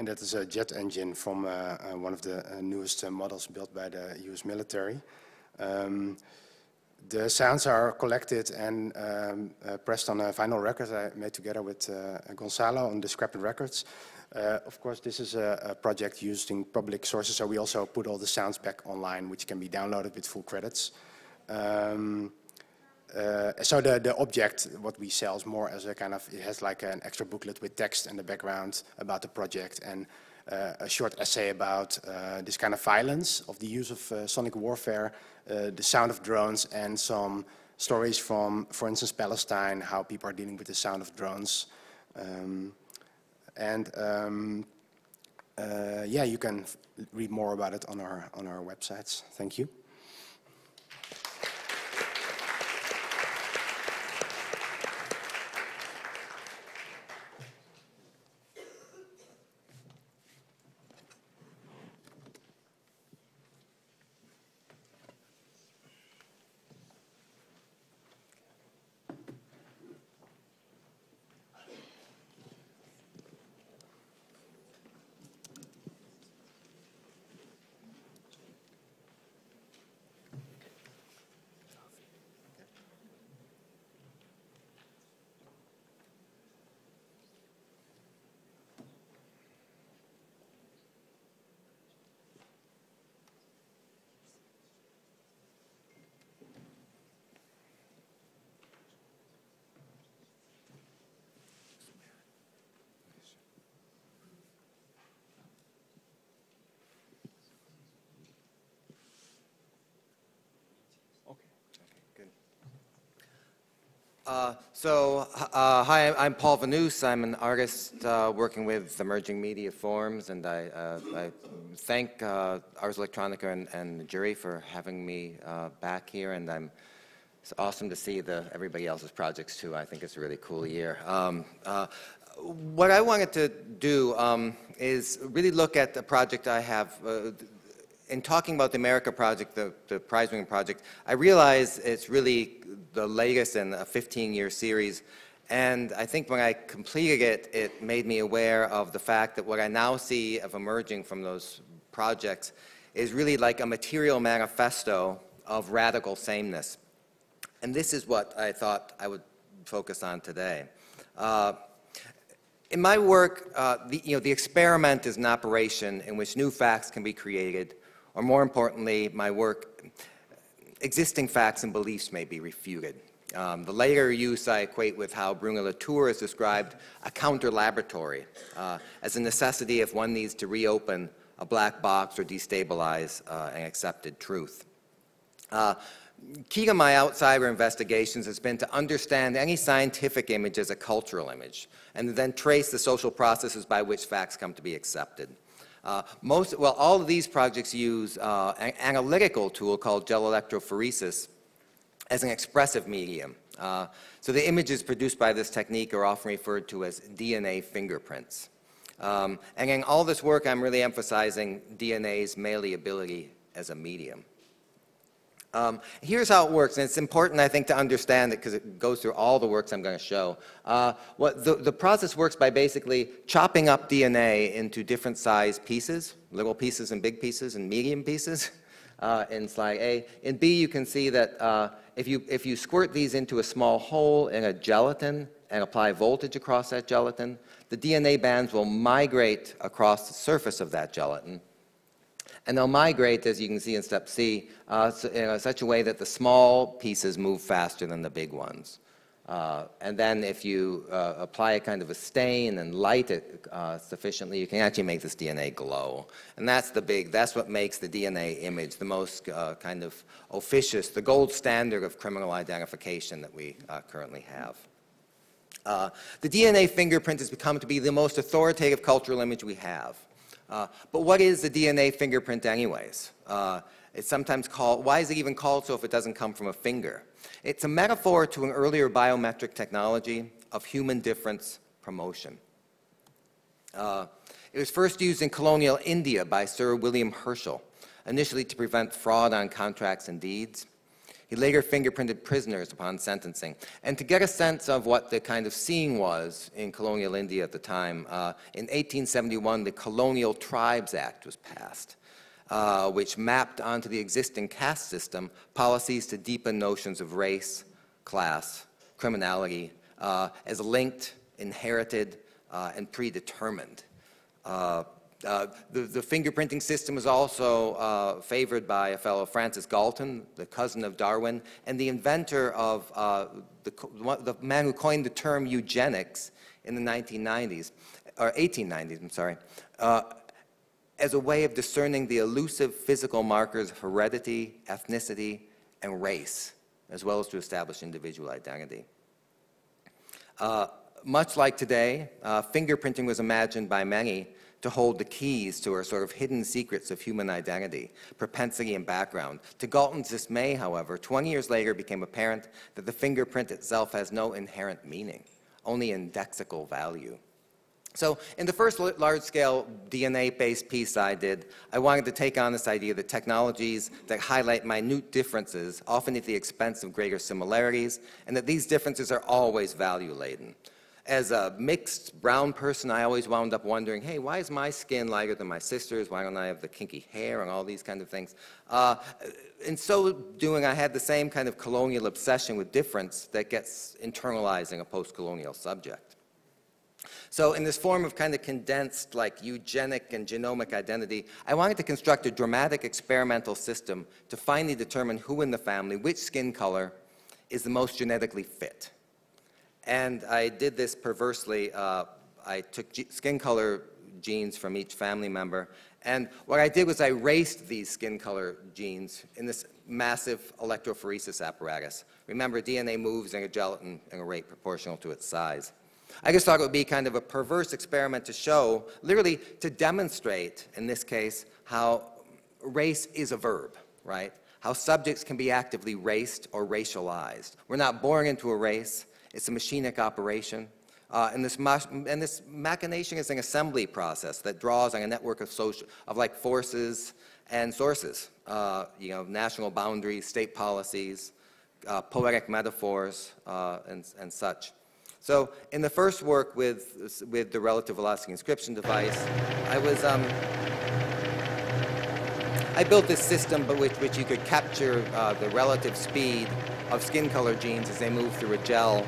That is a jet engine from one of the newest models built by the US military. The sounds are collected and pressed on a vinyl record I made together with Gonçalo on Discrepant Records. Of course, this is a project using public sources, so we also put all the sounds back online, which can be downloaded with full credits. So the object, what we sell, is more as a kind of, it has like an extra booklet with text and the background about the project, and a short essay about this kind of violence of the use of sonic warfare, the sound of drones, and some stories from, for instance, Palestine, how people are dealing with the sound of drones. Yeah, you can read more about it on our websites. Thank you. Hi, I'm Paul Vanouse. I'm an artist working with emerging media forms, and I thank Ars Electronica and the jury for having me back here, and it's awesome to see everybody else's projects too. I think it's a really cool year. What I wanted to do is really look at the project I have. In talking about the America project, the prize-winning project, I realize it's really the latest in a 15-year series, and I think when I completed it, it made me aware of the fact that what I now see of emerging from those projects is really like a material manifesto of radical sameness. And this is what I thought I would focus on today. In my work, the experiment is an operation in which new facts can be created, or more importantly, my work, existing facts and beliefs may be refuted. The later use I equate with how Bruno Latour has described a counter-laboratory as a necessity if one needs to reopen a black box or destabilize an accepted truth. Key to my outsider investigations has been to understand any scientific image as a cultural image, and then trace the social processes by which facts come to be accepted. All of these projects use an analytical tool called gel electrophoresis as an expressive medium. So the images produced by this technique are often referred to as DNA fingerprints. And in all this work, I'm really emphasizing DNA's malleability as a medium. Here's how it works, and it's important, I think, to understand it because it goes through all the works I'm going to show. The process works by basically chopping up DNA into different size pieces, little pieces and big pieces and medium pieces in slide A. In B, you can see that if you squirt these into a small hole in a gelatin and apply voltage across that gelatin, the DNA bands will migrate across the surface of that gelatin. And they'll migrate, as you can see in step C, in such a way that the small pieces move faster than the big ones. And then if you apply a kind of a stain and light it sufficiently, you can actually make this DNA glow. And that's what makes the DNA image the most kind of officious, the gold standard of criminal identification that we currently have. The DNA fingerprint has become to be the most authoritative cultural image we have. But what is the DNA fingerprint anyways? It's sometimes called, why is it even called so if it doesn't come from a finger? It's a metaphor to an earlier biometric technology of human difference promotion. It was first used in colonial India by Sir William Herschel, initially to prevent fraud on contracts and deeds. He later fingerprinted prisoners upon sentencing. And to get a sense of what the kind of scene was in colonial India at the time, in 1871, the Colonial Tribes Act was passed, which mapped onto the existing caste system policies to deepen notions of race, class, criminality, as linked, inherited, and predetermined. The fingerprinting system was also favored by a fellow, Francis Galton, the cousin of Darwin, and the inventor of the man who coined the term eugenics in the 1990s, or 1890s, I'm sorry, as a way of discerning the elusive physical markers of heredity, ethnicity, and race, as well as to establish individual identity. Much like today, fingerprinting was imagined by many to hold the keys to our sort of hidden secrets of human identity, propensity, and background. To Galton's dismay, however, 20 years later became apparent that the fingerprint itself has no inherent meaning, only indexical value. So in the first large-scale DNA-based piece I did, I wanted to take on this idea that technologies that highlight minute differences, often at the expense of greater similarities, and that these differences are always value-laden. As a mixed brown person, I always wound up wondering, hey, why is my skin lighter than my sister's? Why don't I have the kinky hair and all these kind of things? In so doing, I had the same kind of colonial obsession with difference that gets internalized in a post-colonial subject. So in this form of kind of condensed, like, eugenic and genomic identity, I wanted to construct a dramatic experimental system to finally determine who in the family, which skin color, is the most genetically fit. And I did this perversely. I took skin color genes from each family member And what I did was I raced these skin color genes in this massive electrophoresis apparatus. Remember, DNA moves in a gelatin at a rate proportional to its size. I just thought it would be kind of a perverse experiment to show, literally to demonstrate, in this case, how race is a verb, right? How subjects can be actively raced or racialized. We're not born into a race. It's a machinic operation. And this machination is an assembly process that draws on a network of forces and sources, national boundaries, state policies, poetic metaphors, and such. So in the first work with the relative velocity inscription device, I built this system by which you could capture the relative speed of skin color genes as they move through a gel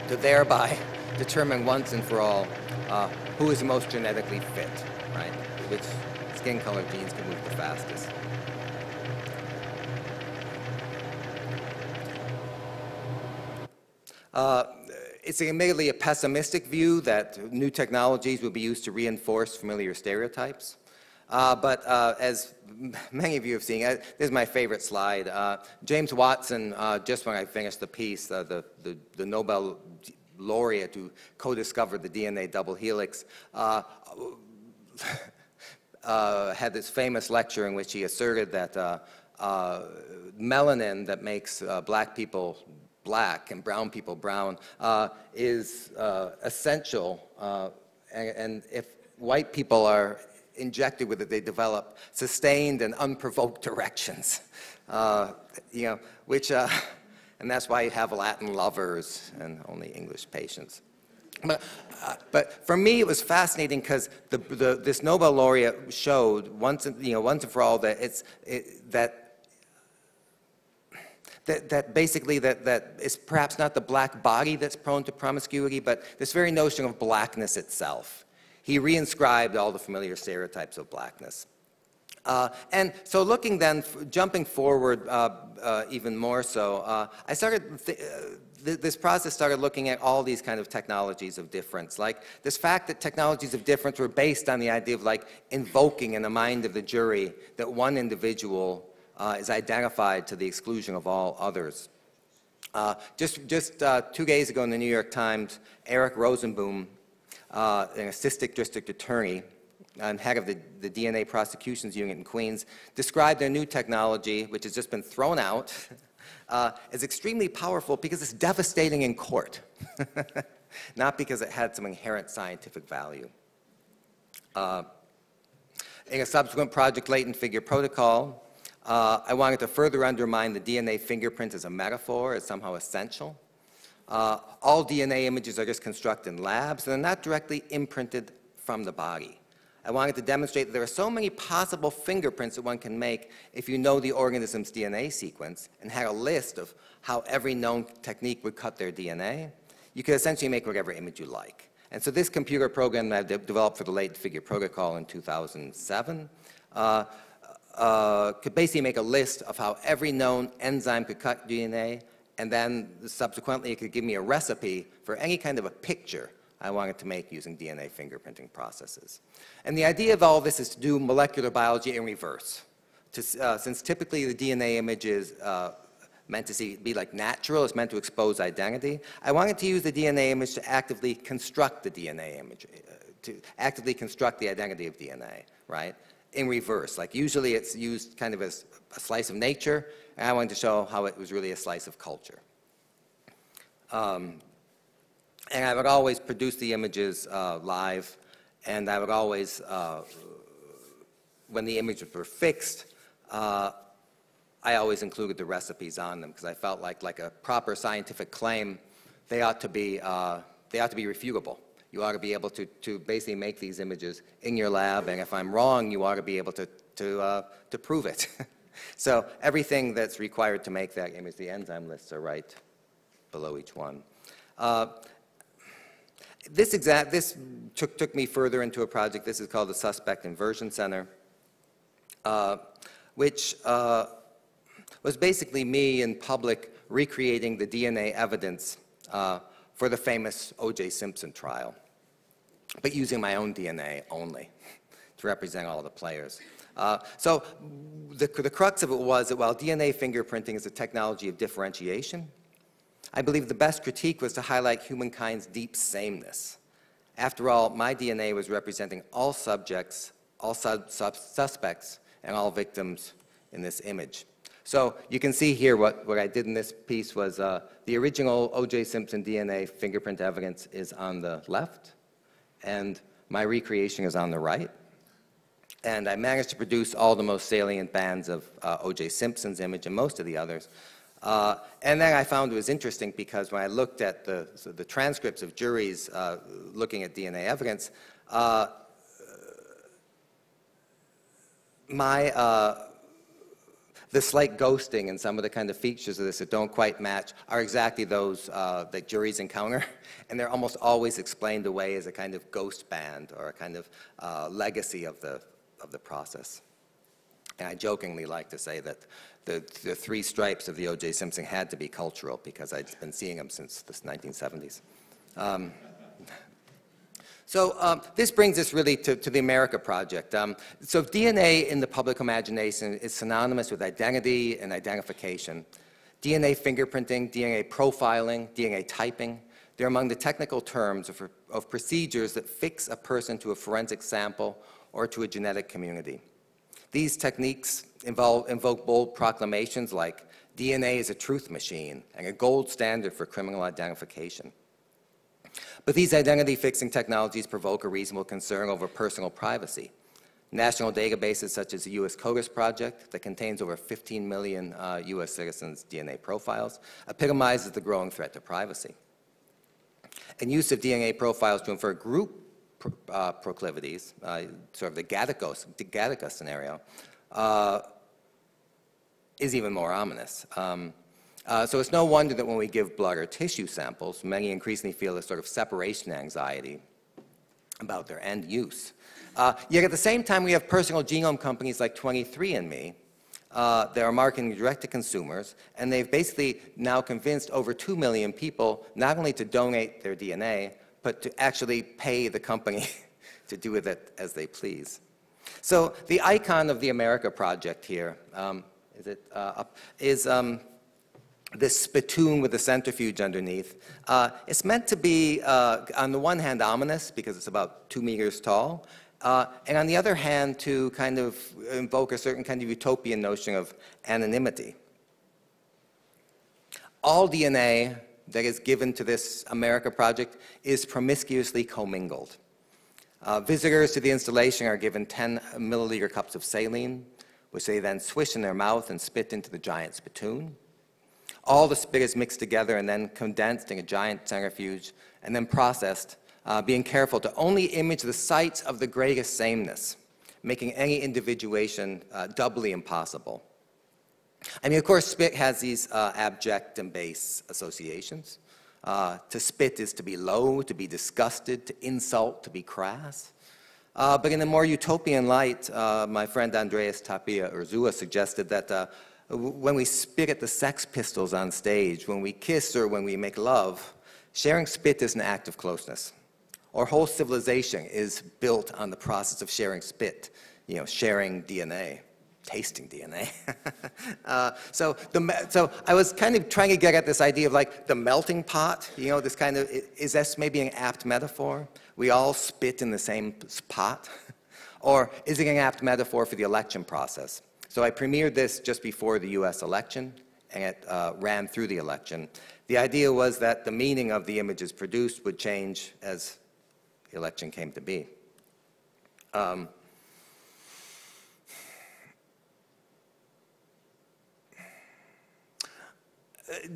to thereby determine once and for all who is the most genetically fit, right? Which skin color genes can move the fastest. It's admittedly a pessimistic view that new technologies will be used to reinforce familiar stereotypes. But as many of you have seen, this is my favorite slide. James Watson, just when I finished the piece, the Nobel laureate who co-discovered the DNA double helix, had this famous lecture in which he asserted that melanin that makes black people black and brown people brown is essential, and if white people are injected with it, they develop sustained and unprovoked erections, which, and that's why you have Latin lovers and only English patients. But for me, it was fascinating because this Nobel laureate showed once and for all that that basically that is perhaps not the black body that's prone to promiscuity, but this very notion of blackness itself. He reinscribed all the familiar stereotypes of blackness. And so looking then, jumping forward even more so, I started, this process started looking at all these kind of technologies of difference. Like this fact that technologies of difference were based on the idea of like invoking in the mind of the jury that one individual is identified to the exclusion of all others. Just 2 days ago in the New York Times, Eric Rosenboom, an assistant district attorney and head of the DNA prosecutions unit in Queens, described their new technology, which has just been thrown out, as extremely powerful because it's devastating in court, not because it had some inherent scientific value. In a subsequent project, Latent Figure Protocol, I wanted to further undermine the DNA fingerprint as a metaphor, as somehow essential. All DNA images are just constructed in labs, and they're not directly imprinted from the body. I wanted to demonstrate that there are so many possible fingerprints that one can make if you know the organism's DNA sequence and had a list of how every known technique would cut their DNA. You could essentially make whatever image you like. And so this computer program that I developed for the Latent Figure Protocol in 2007 could basically make a list of how every known enzyme could cut DNA, and then subsequently it could give me a recipe for any kind of a picture I wanted to make using DNA fingerprinting processes. And the idea of all this is to do molecular biology in reverse. Since typically the DNA image is meant to be like natural, it's meant to expose identity, I wanted to use the DNA image to actively construct the DNA image, to actively construct the identity of DNA, right? In reverse. Like usually it's used kind of as a slice of nature, and I wanted to show how it was really a slice of culture. And I would always produce the images live, and I would always, when the images were fixed, I always included the recipes on them because I felt like a proper scientific claim, they ought to be refutable. You ought to be able to basically make these images in your lab, and if I'm wrong, you ought to be able to prove it. So everything that's required to make that image, the enzyme lists are right below each one. This took me further into a project. This is called the Suspect Inversion Center, which was basically me in public recreating the DNA evidence for the famous O.J. Simpson trial, but using my own DNA only, to represent all the players. So the crux of it was that while DNA fingerprinting is a technology of differentiation, I believe the best critique was to highlight humankind's deep sameness. After all, my DNA was representing all subjects, all suspects, and all victims in this image. So you can see here what I did in this piece was the original O.J. Simpson DNA fingerprint evidence is on the left, and my recreation is on the right. And I managed to produce all the most salient bands of O.J. Simpson's image and most of the others. And then I found it was interesting because when I looked at the transcripts of juries looking at DNA evidence, the slight ghosting and some of the kind of features of this that don't quite match are exactly those that juries encounter, and they're almost always explained away as a kind of ghost band or a kind of legacy of the process. And I jokingly like to say that the three stripes of the O.J. Simpson had to be cultural because I'd been seeing them since the 1970s. So this brings us really to the America Project. So DNA in the public imagination is synonymous with identity and identification. DNA fingerprinting, DNA profiling, DNA typing, they're among the technical terms of procedures that fix a person to a forensic sample or to a genetic community. These techniques invoke bold proclamations like DNA is a truth machine and a gold standard for criminal identification. But these identity-fixing technologies provoke a reasonable concern over personal privacy. National databases such as the U.S. CODIS project that contains over 15 million U.S. citizens' DNA profiles epitomizes the growing threat to privacy. And use of DNA profiles to infer group proclivities, sort of the Gattaca scenario, is even more ominous. So it's no wonder that when we give blood or tissue samples, many increasingly feel a sort of separation anxiety about their end use. Yet at the same time, we have personal genome companies like 23andMe that are marketing direct to consumers, and they've basically now convinced over 2 million people not only to donate their DNA, but to actually pay the company to do with it as they please. So the icon of the America Project here, is this spittoon with a centrifuge underneath. It's meant to be, on the one hand, ominous because it's about 2 meters tall, and on the other hand, to kind of invoke a certain kind of utopian notion of anonymity. All DNA that is given to this America Project is promiscuously commingled. Visitors to the installation are given 10 milliliter cups of saline, which they then swish in their mouth and spit into the giant spittoon. All the spit is mixed together and then condensed in a giant centrifuge and then processed, being careful to only image the sites of the greatest sameness, making any individuation doubly impossible. I mean, of course, spit has these abject and base associations. To spit is to be low, to be disgusted, to insult, to be crass. But in a more utopian light, my friend Andreas Tapia Urzua suggested that when we spit at the Sex Pistols on stage, when we kiss or when we make love, sharing spit is an act of closeness. Our whole civilization is built on the process of sharing spit, you know, sharing DNA, tasting DNA. So I was kind of trying to get at this idea of like the melting pot, you know, this kind of, is this maybe an apt metaphor? We all spit in the same pot? Or is it an apt metaphor for the election process? So I premiered this just before the US election, and it ran through the election. The idea was that the meaning of the images produced would change as the election came to be.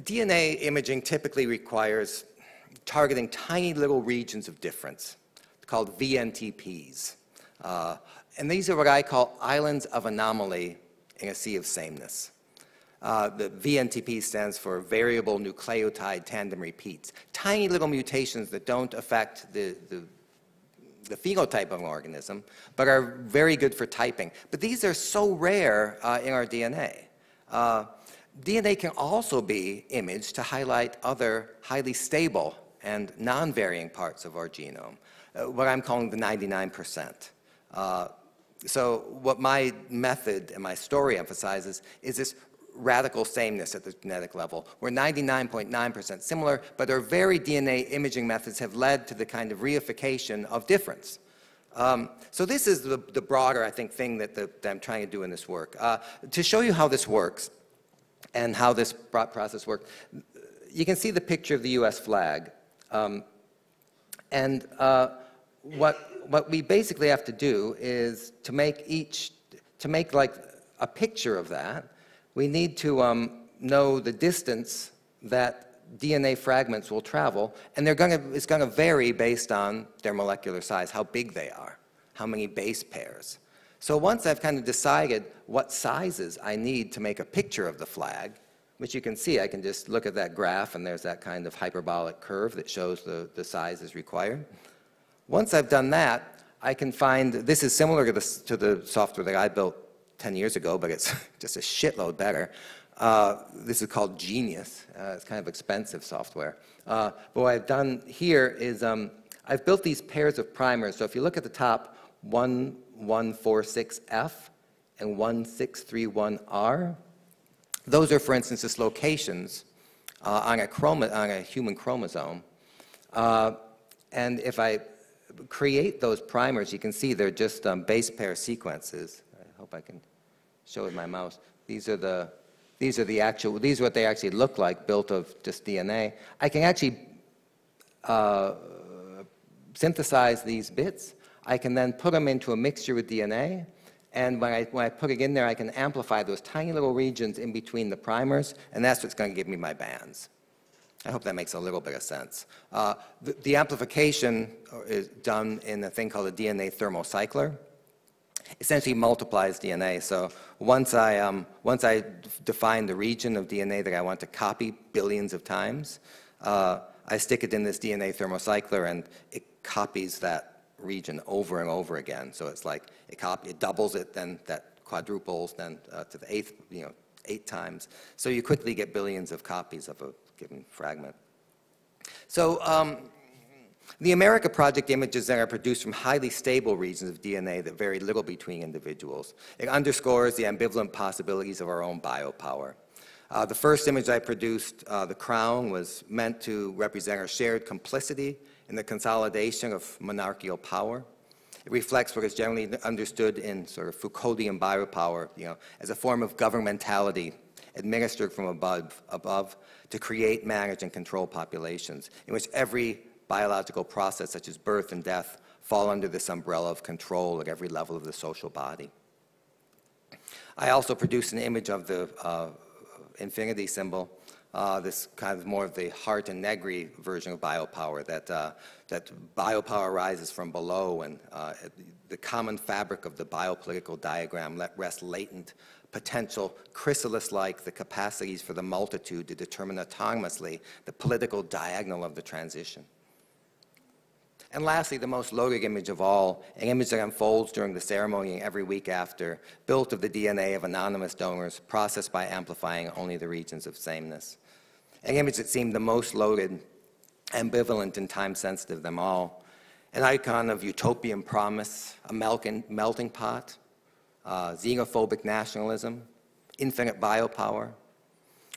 DNA imaging typically requires targeting tiny little regions of difference called VNTPs. And these are what I call islands of anomaly in a sea of sameness. The VNTP stands for variable nucleotide tandem repeats, tiny little mutations that don't affect the phenotype of an organism, but are very good for typing. But these are so rare in our DNA. DNA can also be imaged to highlight other highly stable and non-varying parts of our genome, what I'm calling the 99%. So what my method and my story emphasizes is this radical sameness at the genetic level. We're 99.9% similar, but our very DNA imaging methods have led to the kind of reification of difference. So this is the broader, I think, thing that I'm trying to do in this work. To show you how this works and how this process works, you can see the picture of the US flag. What we basically have to do is to make like a picture of that, we need to know the distance that DNA fragments will travel, and it's going to vary based on their molecular size, how big they are, how many base pairs. So once I've kind of decided what sizes I need to make a picture of the flag, which you can see, I can just look at that graph, and there's that kind of hyperbolic curve that shows the sizes required. Once I've done that, I can find, this is similar to the software that I built 10 years ago, but it's just a shitload better. This is called Genius. It's kind of expensive software. But what I've done here is I've built these pairs of primers. So if you look at the top, 1146F and 1631R, those are, for instance, just locations on a human chromosome. And if I create those primers, you can see they're just base pair sequences. I hope I can show with my mouse. These are what they actually look like, built of just DNA. I can actually synthesize these bits. I can then put them into a mixture with DNA, and when I put it in there, I can amplify those tiny little regions in between the primers, and that's what's going to give me my bands. I hope that makes a little bit of sense. The amplification is done in a thing called a DNA thermocycler. Essentially multiplies DNA. So once I define the region of DNA that I want to copy billions of times, I stick it in this DNA thermocycler, and it copies that region over and over again. So it's like it doubles it, then that quadruples, then to the eighth, 8 times. So you quickly get billions of copies of a given fragment. So the America Project images then are produced from highly stable regions of DNA that vary little between individuals. It underscores the ambivalent possibilities of our own biopower. The first image I produced, the crown, was meant to represent our shared complicity in the consolidation of monarchical power. It reflects what is generally understood in sort of Foucauldian biopower, as a form of governmentality administered from above to create, manage, and control populations, in which every biological process, such as birth and death, fall under this umbrella of control at every level of the social body. I also produced an image of the infinity symbol, this kind of more of the Hart and Negri version of biopower, that biopower rises from below, and the common fabric of the biopolitical diagram rests latent, potential, chrysalis-like, the capacities for the multitude to determine autonomously the political diagonal of the transition. And lastly, the most loaded image of all, an image that unfolds during the ceremony and every week after, built of the DNA of anonymous donors, processed by amplifying only the regions of sameness. An image that seemed the most loaded, ambivalent, and time-sensitive of them all. An icon of utopian promise, a melting pot, xenophobic nationalism, infinite biopower.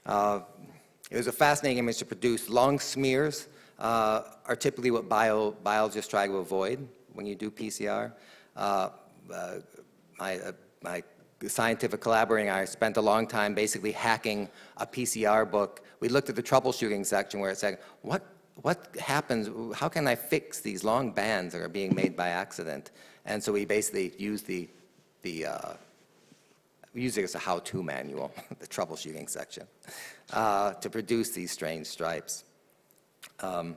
It was a fascinating image to produce. Long smears are typically what biologists try to avoid when you do PCR. My scientific collaborator and I spent a long time basically hacking a PCR book. We looked at the troubleshooting section where it said, what happens, how can I fix these long bands that are being made by accident? And so we basically used we use it as a how-to manual, the troubleshooting section, to produce these strange stripes. And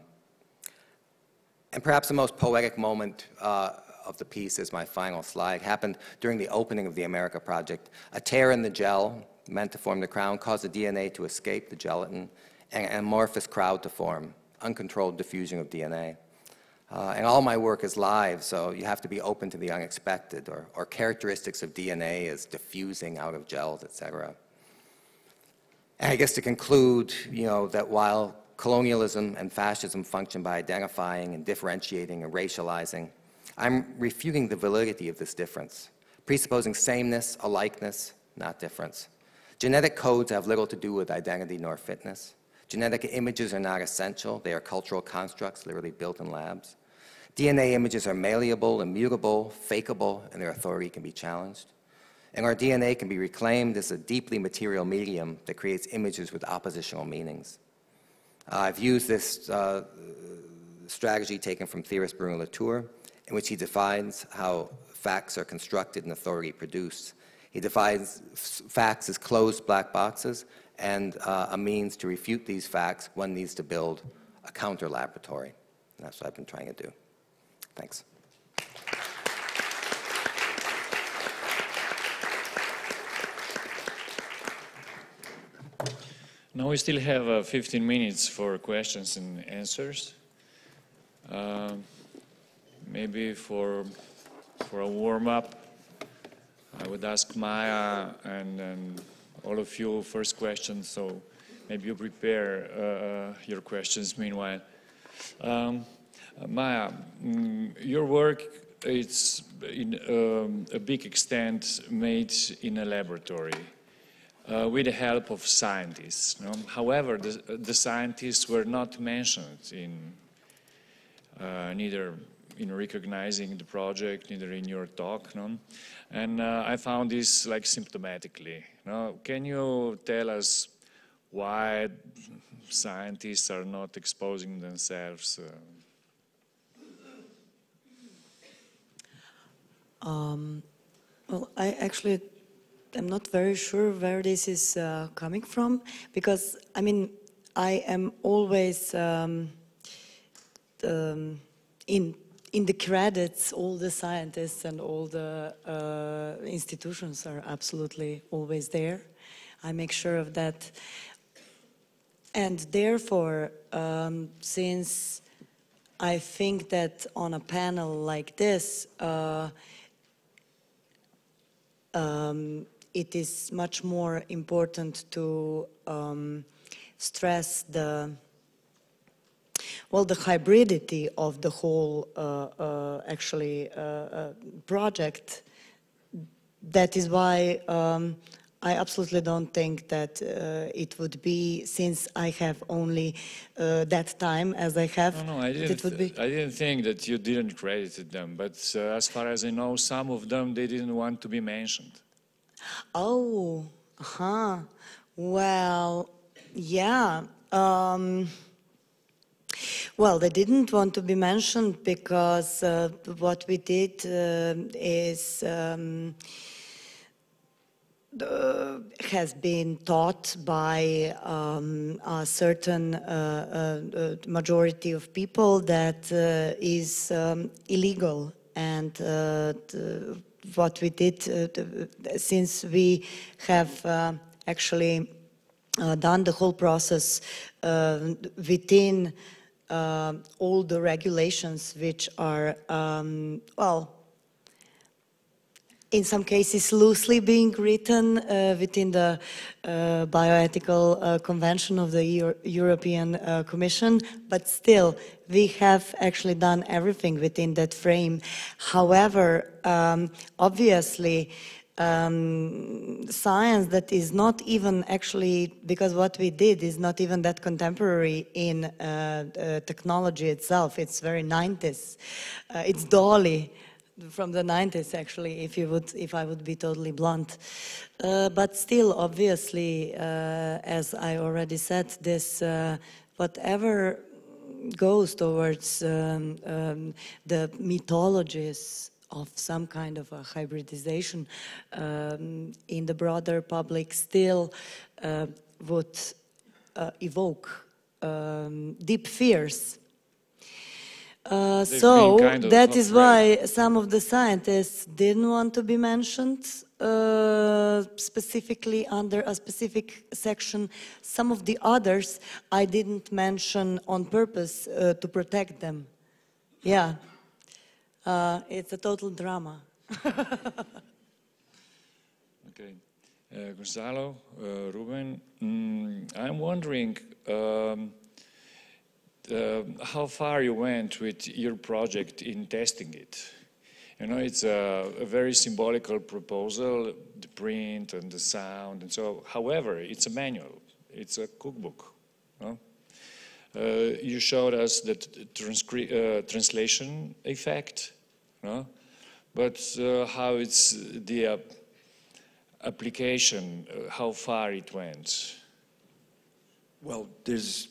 perhaps the most poetic moment of the piece is my final slide. Happened during the opening of the America Project. A tear in the gel meant to form the crown caused the DNA to escape the gelatin, and an amorphous crowd to form, uncontrolled diffusion of DNA. And all my work is live, so you have to be open to the unexpected, or characteristics of DNA as diffusing out of gels, etc. And I guess to conclude, that while colonialism and fascism function by identifying and differentiating and racializing, I'm refuting the validity of this difference, presupposing sameness, alikeness, not difference. Genetic codes have little to do with identity nor fitness. Genetic images are not essential. They are cultural constructs, literally built in labs. DNA images are malleable, immutable, fakeable, and their authority can be challenged. And our DNA can be reclaimed as a deeply material medium that creates images with oppositional meanings. I've used this strategy taken from theorist Bruno Latour, in which he defines how facts are constructed and authority produced. He defines facts as closed black boxes, and a means to refute these facts, one needs to build a counter-laboratory. And that's what I've been trying to do. Thanks. Now we still have 15 minutes for questions and answers. Maybe for a warm-up, I would ask Maja and all of you first questions, so maybe you prepare your questions meanwhile. Maja, your work is in a big extent made in a laboratory with the help of scientists. No? However, the scientists were not mentioned in neither in recognizing the project, neither in your talk. No? And I found this like symptomatically. No? Can you tell us why scientists are not exposing themselves? Well, I actually am not very sure where this is coming from, because, I mean, I am always in the credits, all the scientists and all the institutions are absolutely always there. I make sure of that. And therefore, since I think that on a panel like this, it is much more important to stress the hybridity of the whole project. That is why I absolutely don't think that it would be, since I have only that time as I have. No, I didn't think that you didn't credit them, but as far as I know, some of them, they didn't want to be mentioned. Oh, well, yeah. Well, they didn't want to be mentioned because what we did is has been taught by a certain majority of people that is illegal. And what we did, since we have actually done the whole process within all the regulations which are, well, in some cases loosely being written within the bioethical convention of the European Commission, but still we have actually done everything within that frame. However, obviously, science that is not even actually, because what we did is not even that contemporary in technology itself. It's very 90s. It's Dolly from the 90s, actually, if I would be totally blunt. But still, obviously, as I already said, this whatever goes towards the mythologies of some kind of a hybridization in the broader public still would evoke deep fears. So that is why some of the scientists didn't want to be mentioned specifically under a specific section. Some of the others I didn't mention on purpose to protect them. Yeah. It's a total drama. Okay. Gonçalo, Ruben, I'm wondering how far you went with your project in testing it. You know, it's a very symbolical proposal, the print and the sound and so. However, it's a manual. It's a cookbook. No? You showed us the translation effect, no? But how it's the application, how far it went? Well, there's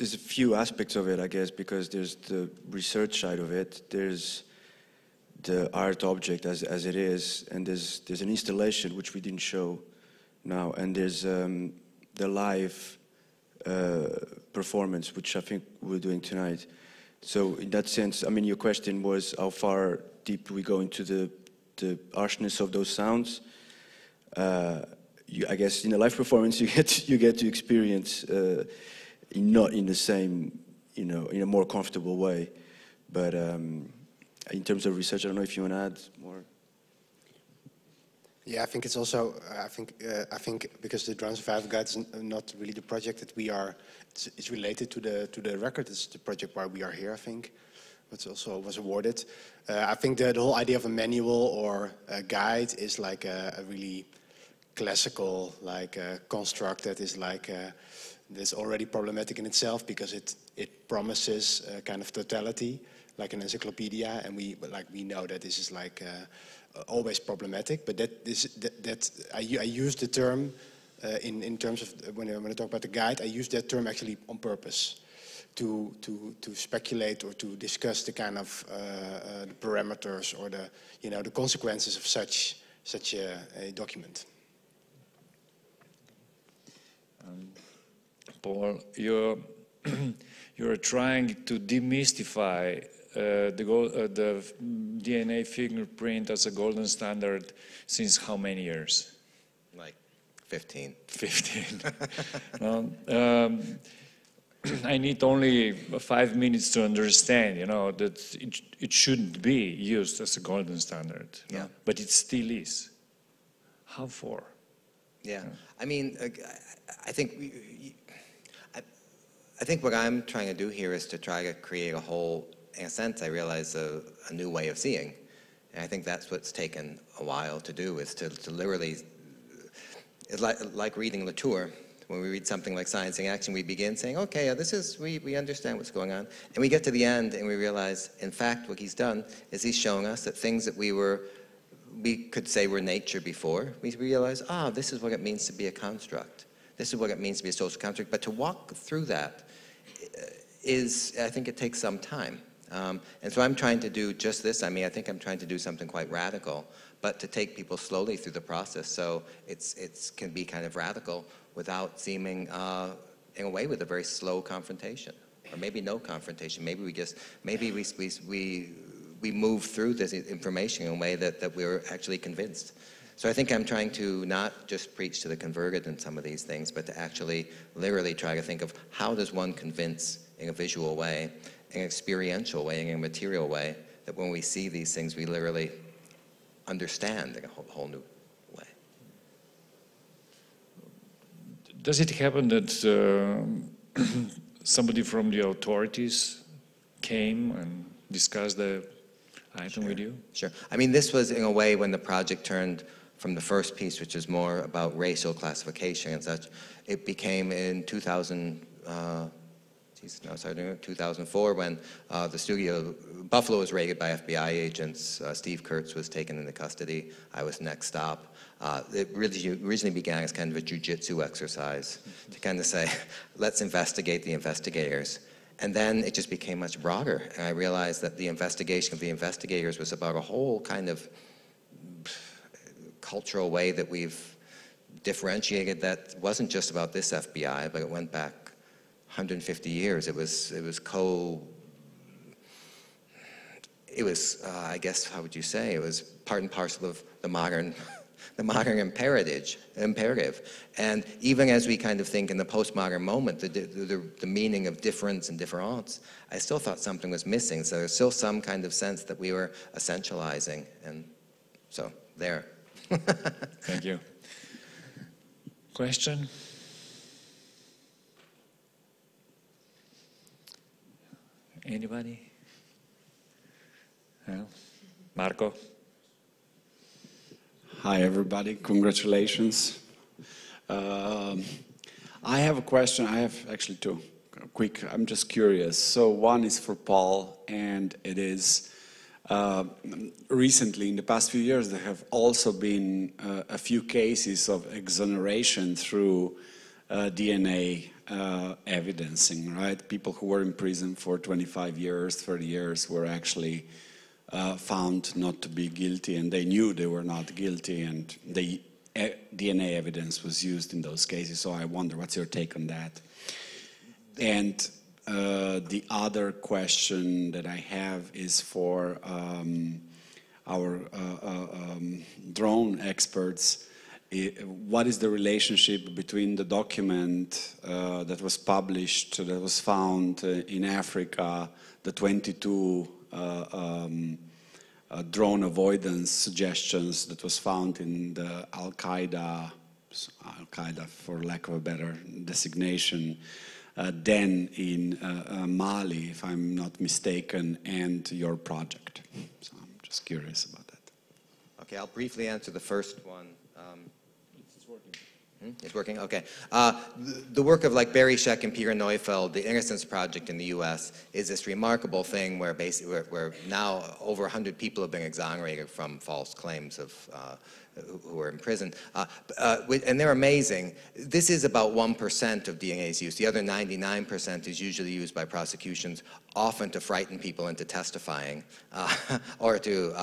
a few aspects of it, I guess, because there's the research side of it, there's the art object as it is, and there's an installation which we didn't show now, and there's the live performance, which I think we're doing tonight. So in that sense, I mean, your question was how far deep we go into the harshness of those sounds. I guess in a live performance you get to experience not in the same, you know, in a more comfortable way. But in terms of research, I don't know if you want to add more. Yeah, I think it's also, I think because the Drone Survival Guide is not really the project that we are, it's related to the record. It's the project why we are here, I think, which also was awarded. I think the whole idea of a manual or a guide is like a really classical construct that is that's already problematic in itself, because it promises a kind of totality, like an encyclopedia, and we know that this is always problematic. But I use the term in terms of when I talk about the guide, I use that term actually on purpose to speculate or to discuss the kind of the parameters or the consequences of such a document. Paul, you're trying to demystify the DNA fingerprint as a golden standard since how many years? Like 15. 15. I need only 5 minutes to understand, you know, that it shouldn't be used as a golden standard. Yeah. No? But it still is. How for? Yeah. I mean, I think what I'm trying to do here is to try to create a whole, in a sense, I realize a new way of seeing. And I think that's what's taken a while to do, is to literally, it's like reading Latour. When we read something like Science in Action, we begin saying, okay, we understand what's going on. And we get to the end and we realize, in fact, what he's done is he's showing us that things that we could say were nature before, we realize, this is what it means to be a construct. This is what it means to be a social construct. But to walk through that I think it takes some time. And so I'm trying to do just this. I mean, I think I'm trying to do something quite radical, but to take people slowly through the process. So it can be kind of radical without seeming, in a way, with a very slow confrontation, or maybe no confrontation. Maybe we move through this information in a way that we're actually convinced. So I think I'm trying to not just preach to the converted in some of these things, but to actually literally try to think of how does one convince in a visual way, in an experiential way, in a material way, that when we see these things, we literally understand in a whole new way. Does it happen that somebody from the authorities came and discussed the item with you? Sure. I mean, this was in a way when the project turned from the first piece, which is more about racial classification and such, it became in 2004 when the studio, Buffalo was raided by FBI agents. Steve Kurtz was taken into custody. I was next stop. It really originally began as kind of a jiu-jitsu exercise to kind of say, let's investigate the investigators. And then it just became much broader. And I realized that the investigation of the investigators was about a whole kind of cultural way that we've differentiated that wasn't just about this FBI, but it went back 150 years. It was I guess, how would you say, it was part and parcel of the modern imperative. And even as we kind of think in the postmodern moment, the meaning of difference and difference, I still thought something was missing. So there's still some kind of sense that we were essentializing. And so there. Thank you. Question? Anybody? No? Marco. Hi, everybody. Congratulations. I have a question. I have actually two. Quick, I'm just curious. So one is for Paul, and it is recently, in the past few years, there have also been a few cases of exoneration through DNA evidencing, right? People who were in prison for 25 years, 30 years were actually found not to be guilty, and they knew they were not guilty, and the DNA evidence was used in those cases. So I wonder, what's your take on that? And the other question that I have is for our drone experts. What is the relationship between the document that was published, that was found in Africa, the 22 drone avoidance suggestions that was found in the Al-Qaeda for lack of a better designation, then in Mali, if I'm not mistaken, and your project? So I'm just curious about that. Okay, I'll briefly answer the first one. It's working. It's working? Okay. The work of like Barry Scheck and Peter Neufeld, the Innocence Project in the US, is this remarkable thing where basically where now over 100 people have been exonerated from false claims of who are in prison. And they're amazing. This is about 1% of DNA's use. The other 99% is usually used by prosecutions, often to frighten people into testifying or to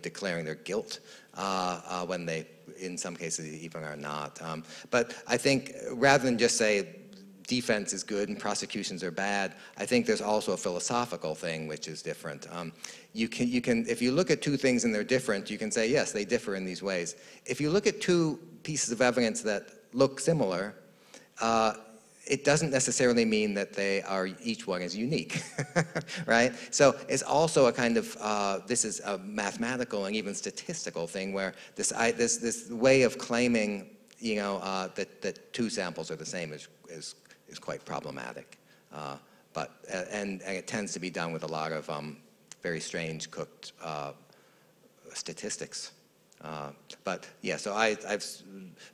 declaring their guilt when they, in some cases, even are not. But I think rather than just say defense is good and prosecutions are bad, I think there's also a philosophical thing which is different. You can, if you look at two things and they're different, you can say, yes, they differ in these ways. If you look at two pieces of evidence that look similar, it doesn't necessarily mean that they are, each one is unique, right? So it's also a kind of, this is a mathematical and even statistical thing where this way of claiming, that two samples are the same is quite problematic. And it tends to be done with a lot of very strange cooked statistics. But yeah, so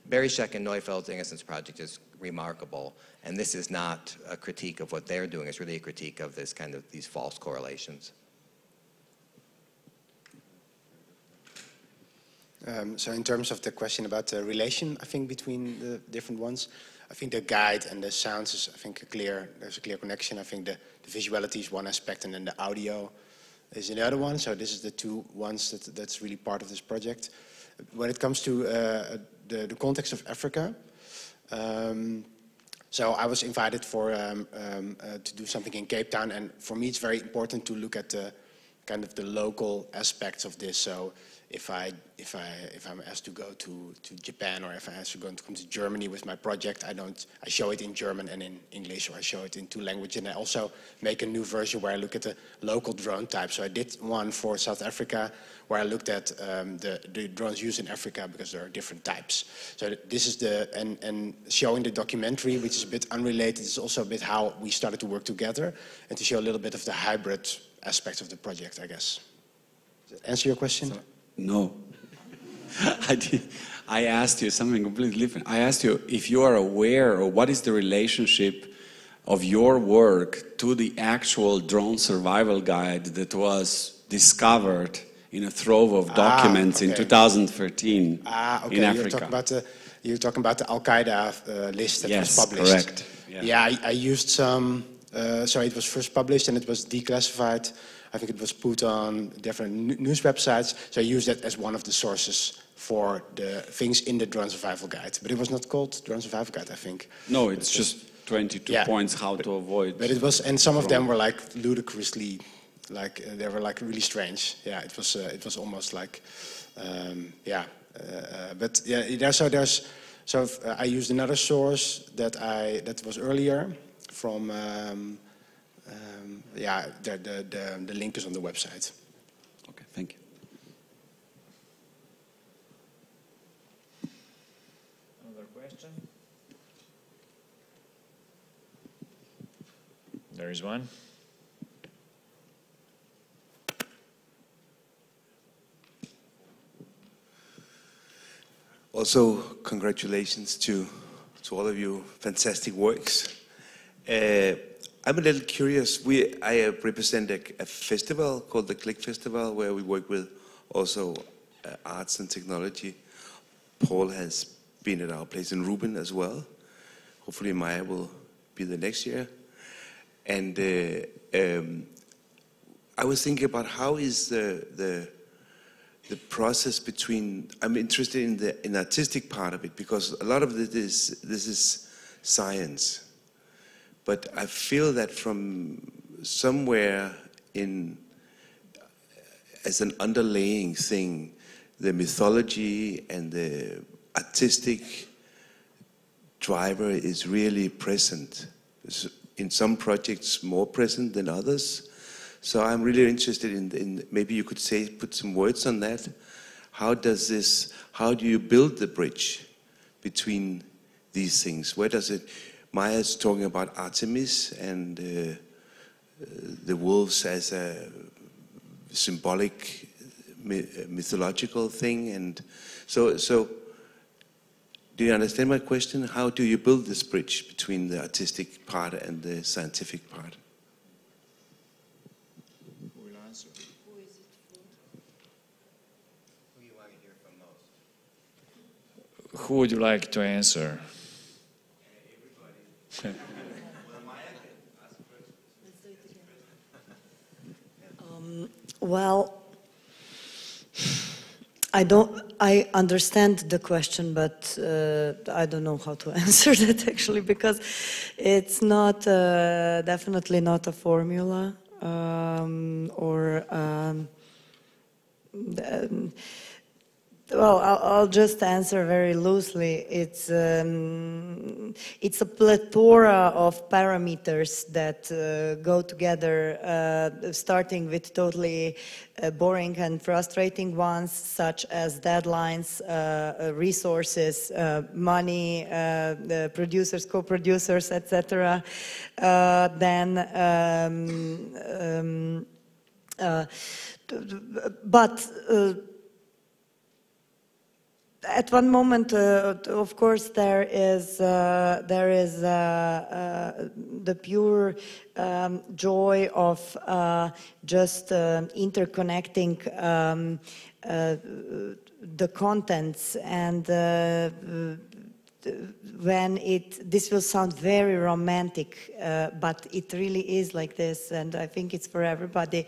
Barry Scheck and Neufeld's Innocence Project is remarkable, and this is not a critique of what they're doing, it's really a critique of this kind of these false correlations. So in terms of the question about the relation, I think, between the different ones, I think the guide and the sounds is, I think, there's a clear connection. I think the visuality is one aspect, and then the audio is the other one. So this is the two ones that's really part of this project. When it comes to the context of Africa, so I was invited to do something in Cape Town, and for me it's very important to look at the kind of the local aspects of this. So if I'm asked to go to Japan, or if I'm asked to come to Germany with my project, I show it in German and in English, or I show it in two languages, and I also make a new version where I look at the local drone type. So I did one for South Africa where I looked at the drones used in Africa, because there are different types. So this is and showing the documentary, which is a bit unrelated, is also a bit how we started to work together, and to show a little bit of the hybrid aspect of the project, I guess. Does that answer your question? No. I asked you something completely different. I asked you if you are aware, or what is the relationship of your work to the actual drone survival guide that was discovered in a trove of documents in 2013 in Africa. You're talking about the Al-Qaeda list that was published. Yes, correct. Yeah, I used some, so it was first published and it was declassified. I think it was put on different news websites. So I used that as one of the sources for the things in the Drone Survival Guide. But it was not called Drone Survival Guide, I think. No, it's just 22 points how to avoid. But it was, and some of them were like ludicrously, like they were like really strange. Yeah, it was almost like, but yeah, so I used another source that was earlier from. The link is on the website. Okay, thank you. Another question? There is one. Also, congratulations to all of you, fantastic works. I'm a little curious. I represent a festival called the Click Festival, where we work with also arts and technology. Paul has been at our place, and Ruben as well. Hopefully Maja will be the next year. And I was thinking about how is the process between, I'm interested in the artistic part of it, because a lot of this is science. But I feel that from somewhere as an underlying thing, the mythology and the artistic driver is really present. In some projects more present than others. So I'm really interested in maybe you could put some words on that. How do you build the bridge between these things? Where does it, Maja's talking about Artemis and the wolves as a symbolic mythological thing, and so do you understand my question? How do you build this bridge between the artistic part and the scientific part? Who will answer? Who is it for? Who you want to hear from most? Who would you like to answer? Everybody. Well, I understand the question, but I don't know how to answer that actually, because it's not, definitely not a formula, well, I'll just answer very loosely. It's a plethora of parameters that go together, starting with totally boring and frustrating ones, such as deadlines, resources, money, the producers, co-producers, etc. At one moment, of course, there is the pure joy of just interconnecting the contents, and this will sound very romantic, but it really is like this, and I think it's for everybody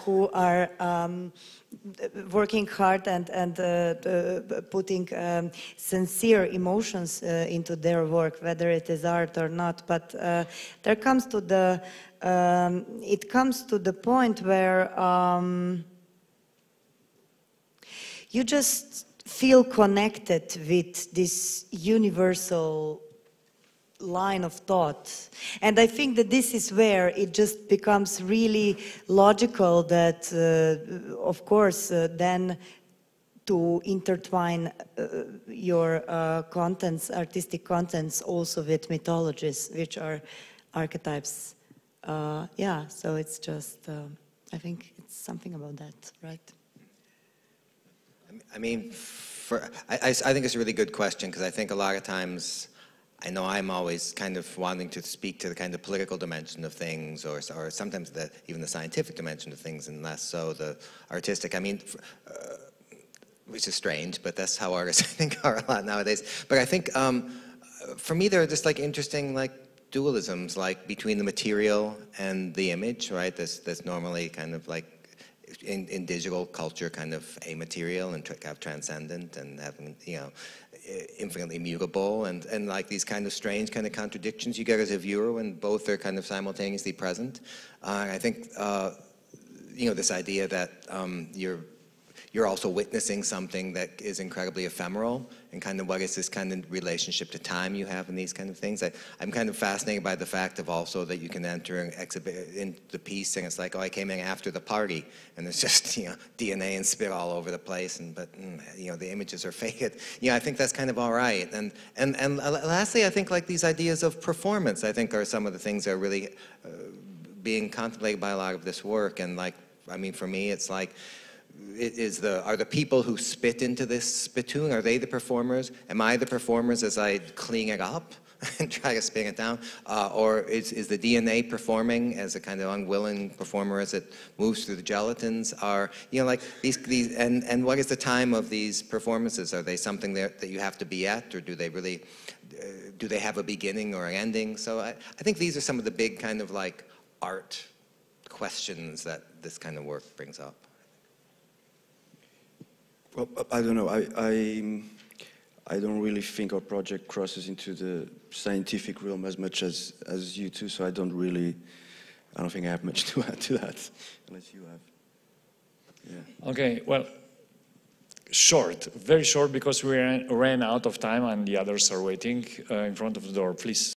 who are working hard and putting sincere emotions into their work, whether it is art or not. But it comes to the point where you just feel connected with this universal line of thought. And I think that this is where it just becomes really logical that, of course, then to intertwine your contents, artistic contents, also with mythologies, which are archetypes. Yeah, so it's just, I think it's something about that, right? I mean, I think it's a really good question, because I think a lot of times, I know I'm always kind of wanting to speak to the kind of political dimension of things, or sometimes even the scientific dimension of things, and less so the artistic. I mean, which is strange, but that's how artists, I think, are a lot nowadays. But I think, for me, there are just like interesting like dualisms, like between the material and the image, right? That's normally kind of like in digital culture, kind of amaterial and kind of transcendent, and having, you know, infinitely mutable, and like these kind of strange kind of contradictions you get as a viewer when both are kind of simultaneously present. I think, you know, this idea that you're also witnessing something that is incredibly ephemeral, and kind of what is this kind of relationship to time you have in these kind of things. I'm kind of fascinated by the fact of also that you can enter and exhibit in the piece, and it's like, oh, I came in after the party, and there's just, you know, DNA and spit all over the place, but you know, the images are faded. Yeah, I think that's kind of all right. And lastly, I think like these ideas of performance, I think, are some of the things that are really being contemplated by a lot of this work. And like, I mean, for me, it's like, are the people who spit into this spittoon, are they the performers? Am I the performers as I clean it up and try to spin it down? Or is the DNA performing as a kind of unwilling performer as it moves through the gelatins? Are, you know, like these and what is the time of these performances? Are they something that you have to be at, or do they really, do they have a beginning or an ending? So I think these are some of the big kind of like art questions that this kind of work brings up. Well, I don't know. I don't really think our project crosses into the scientific realm as much as you two, so I don't think I have much to add to that, unless you have. Yeah. Okay, well, short, very short, because we ran out of time and the others are waiting in front of the door. Please.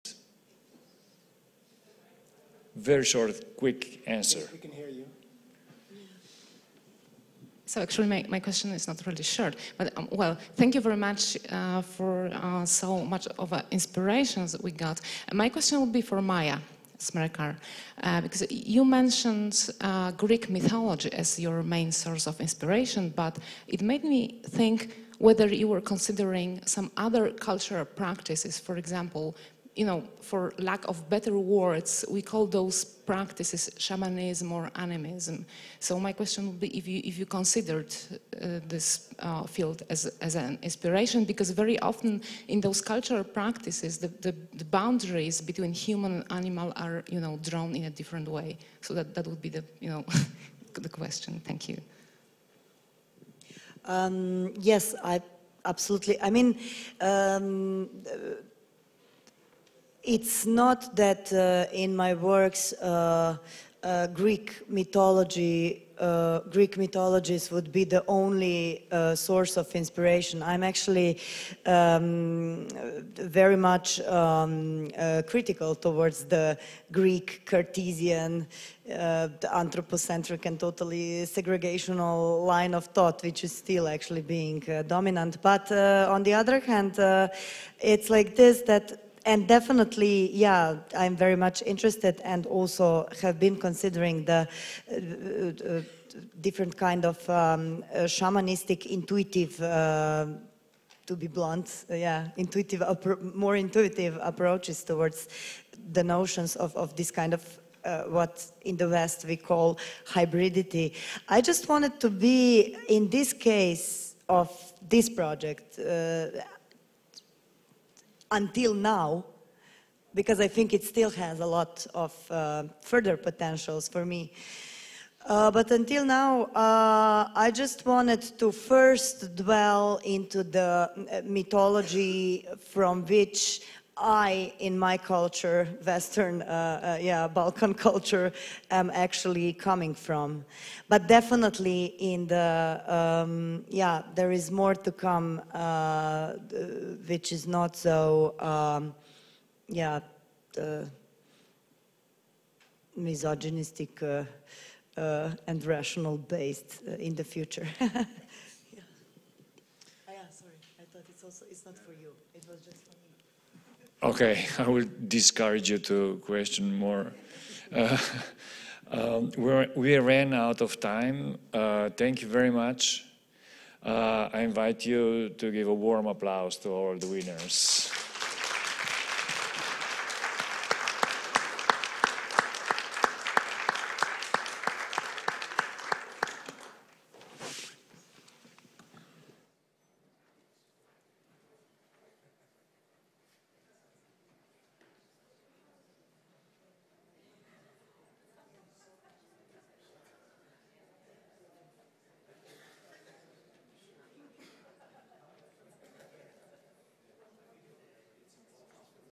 Very short, quick answer. We can hear you. So actually my question is not really short, but well, thank you very much for so much of inspirations that we got. My question would be for Maja Smrekar, because you mentioned Greek mythology as your main source of inspiration, but it made me think whether you were considering some other cultural practices, for example, you know, for lack of better words, we call those practices shamanism or animism. So my question would be if you considered this field as an inspiration, because very often in those cultural practices, the boundaries between human and animal are, you know, drawn in a different way. So that would be the, you know, the question. Thank you. Yes, absolutely. I mean, it's not that in my works Greek mythologies would be the only source of inspiration. I'm actually very much critical towards the Greek Cartesian, the anthropocentric and totally segregational line of thought, which is still actually being dominant. But on the other hand, it's like this, that and definitely, yeah, I'm very much interested and also have been considering the different kind of shamanistic, intuitive, to be blunt, yeah, more intuitive approaches towards the notions of this kind of what in the West we call hybridity. I just wanted to be, in this case of this project, until now, because I think it still has a lot of further potentials for me. But until now, I just wanted to first dwell into the mythology from which I, in my culture, Western, Balkan culture, am actually coming from. But definitely in the, there is more to come, which is not so, misogynistic and rational based in the future. Sorry, I thought it's not for you, it was just for me. Okay, I will discourage you to question more. We ran out of time. Thank you very much. I invite you to give a warm applause to all the winners.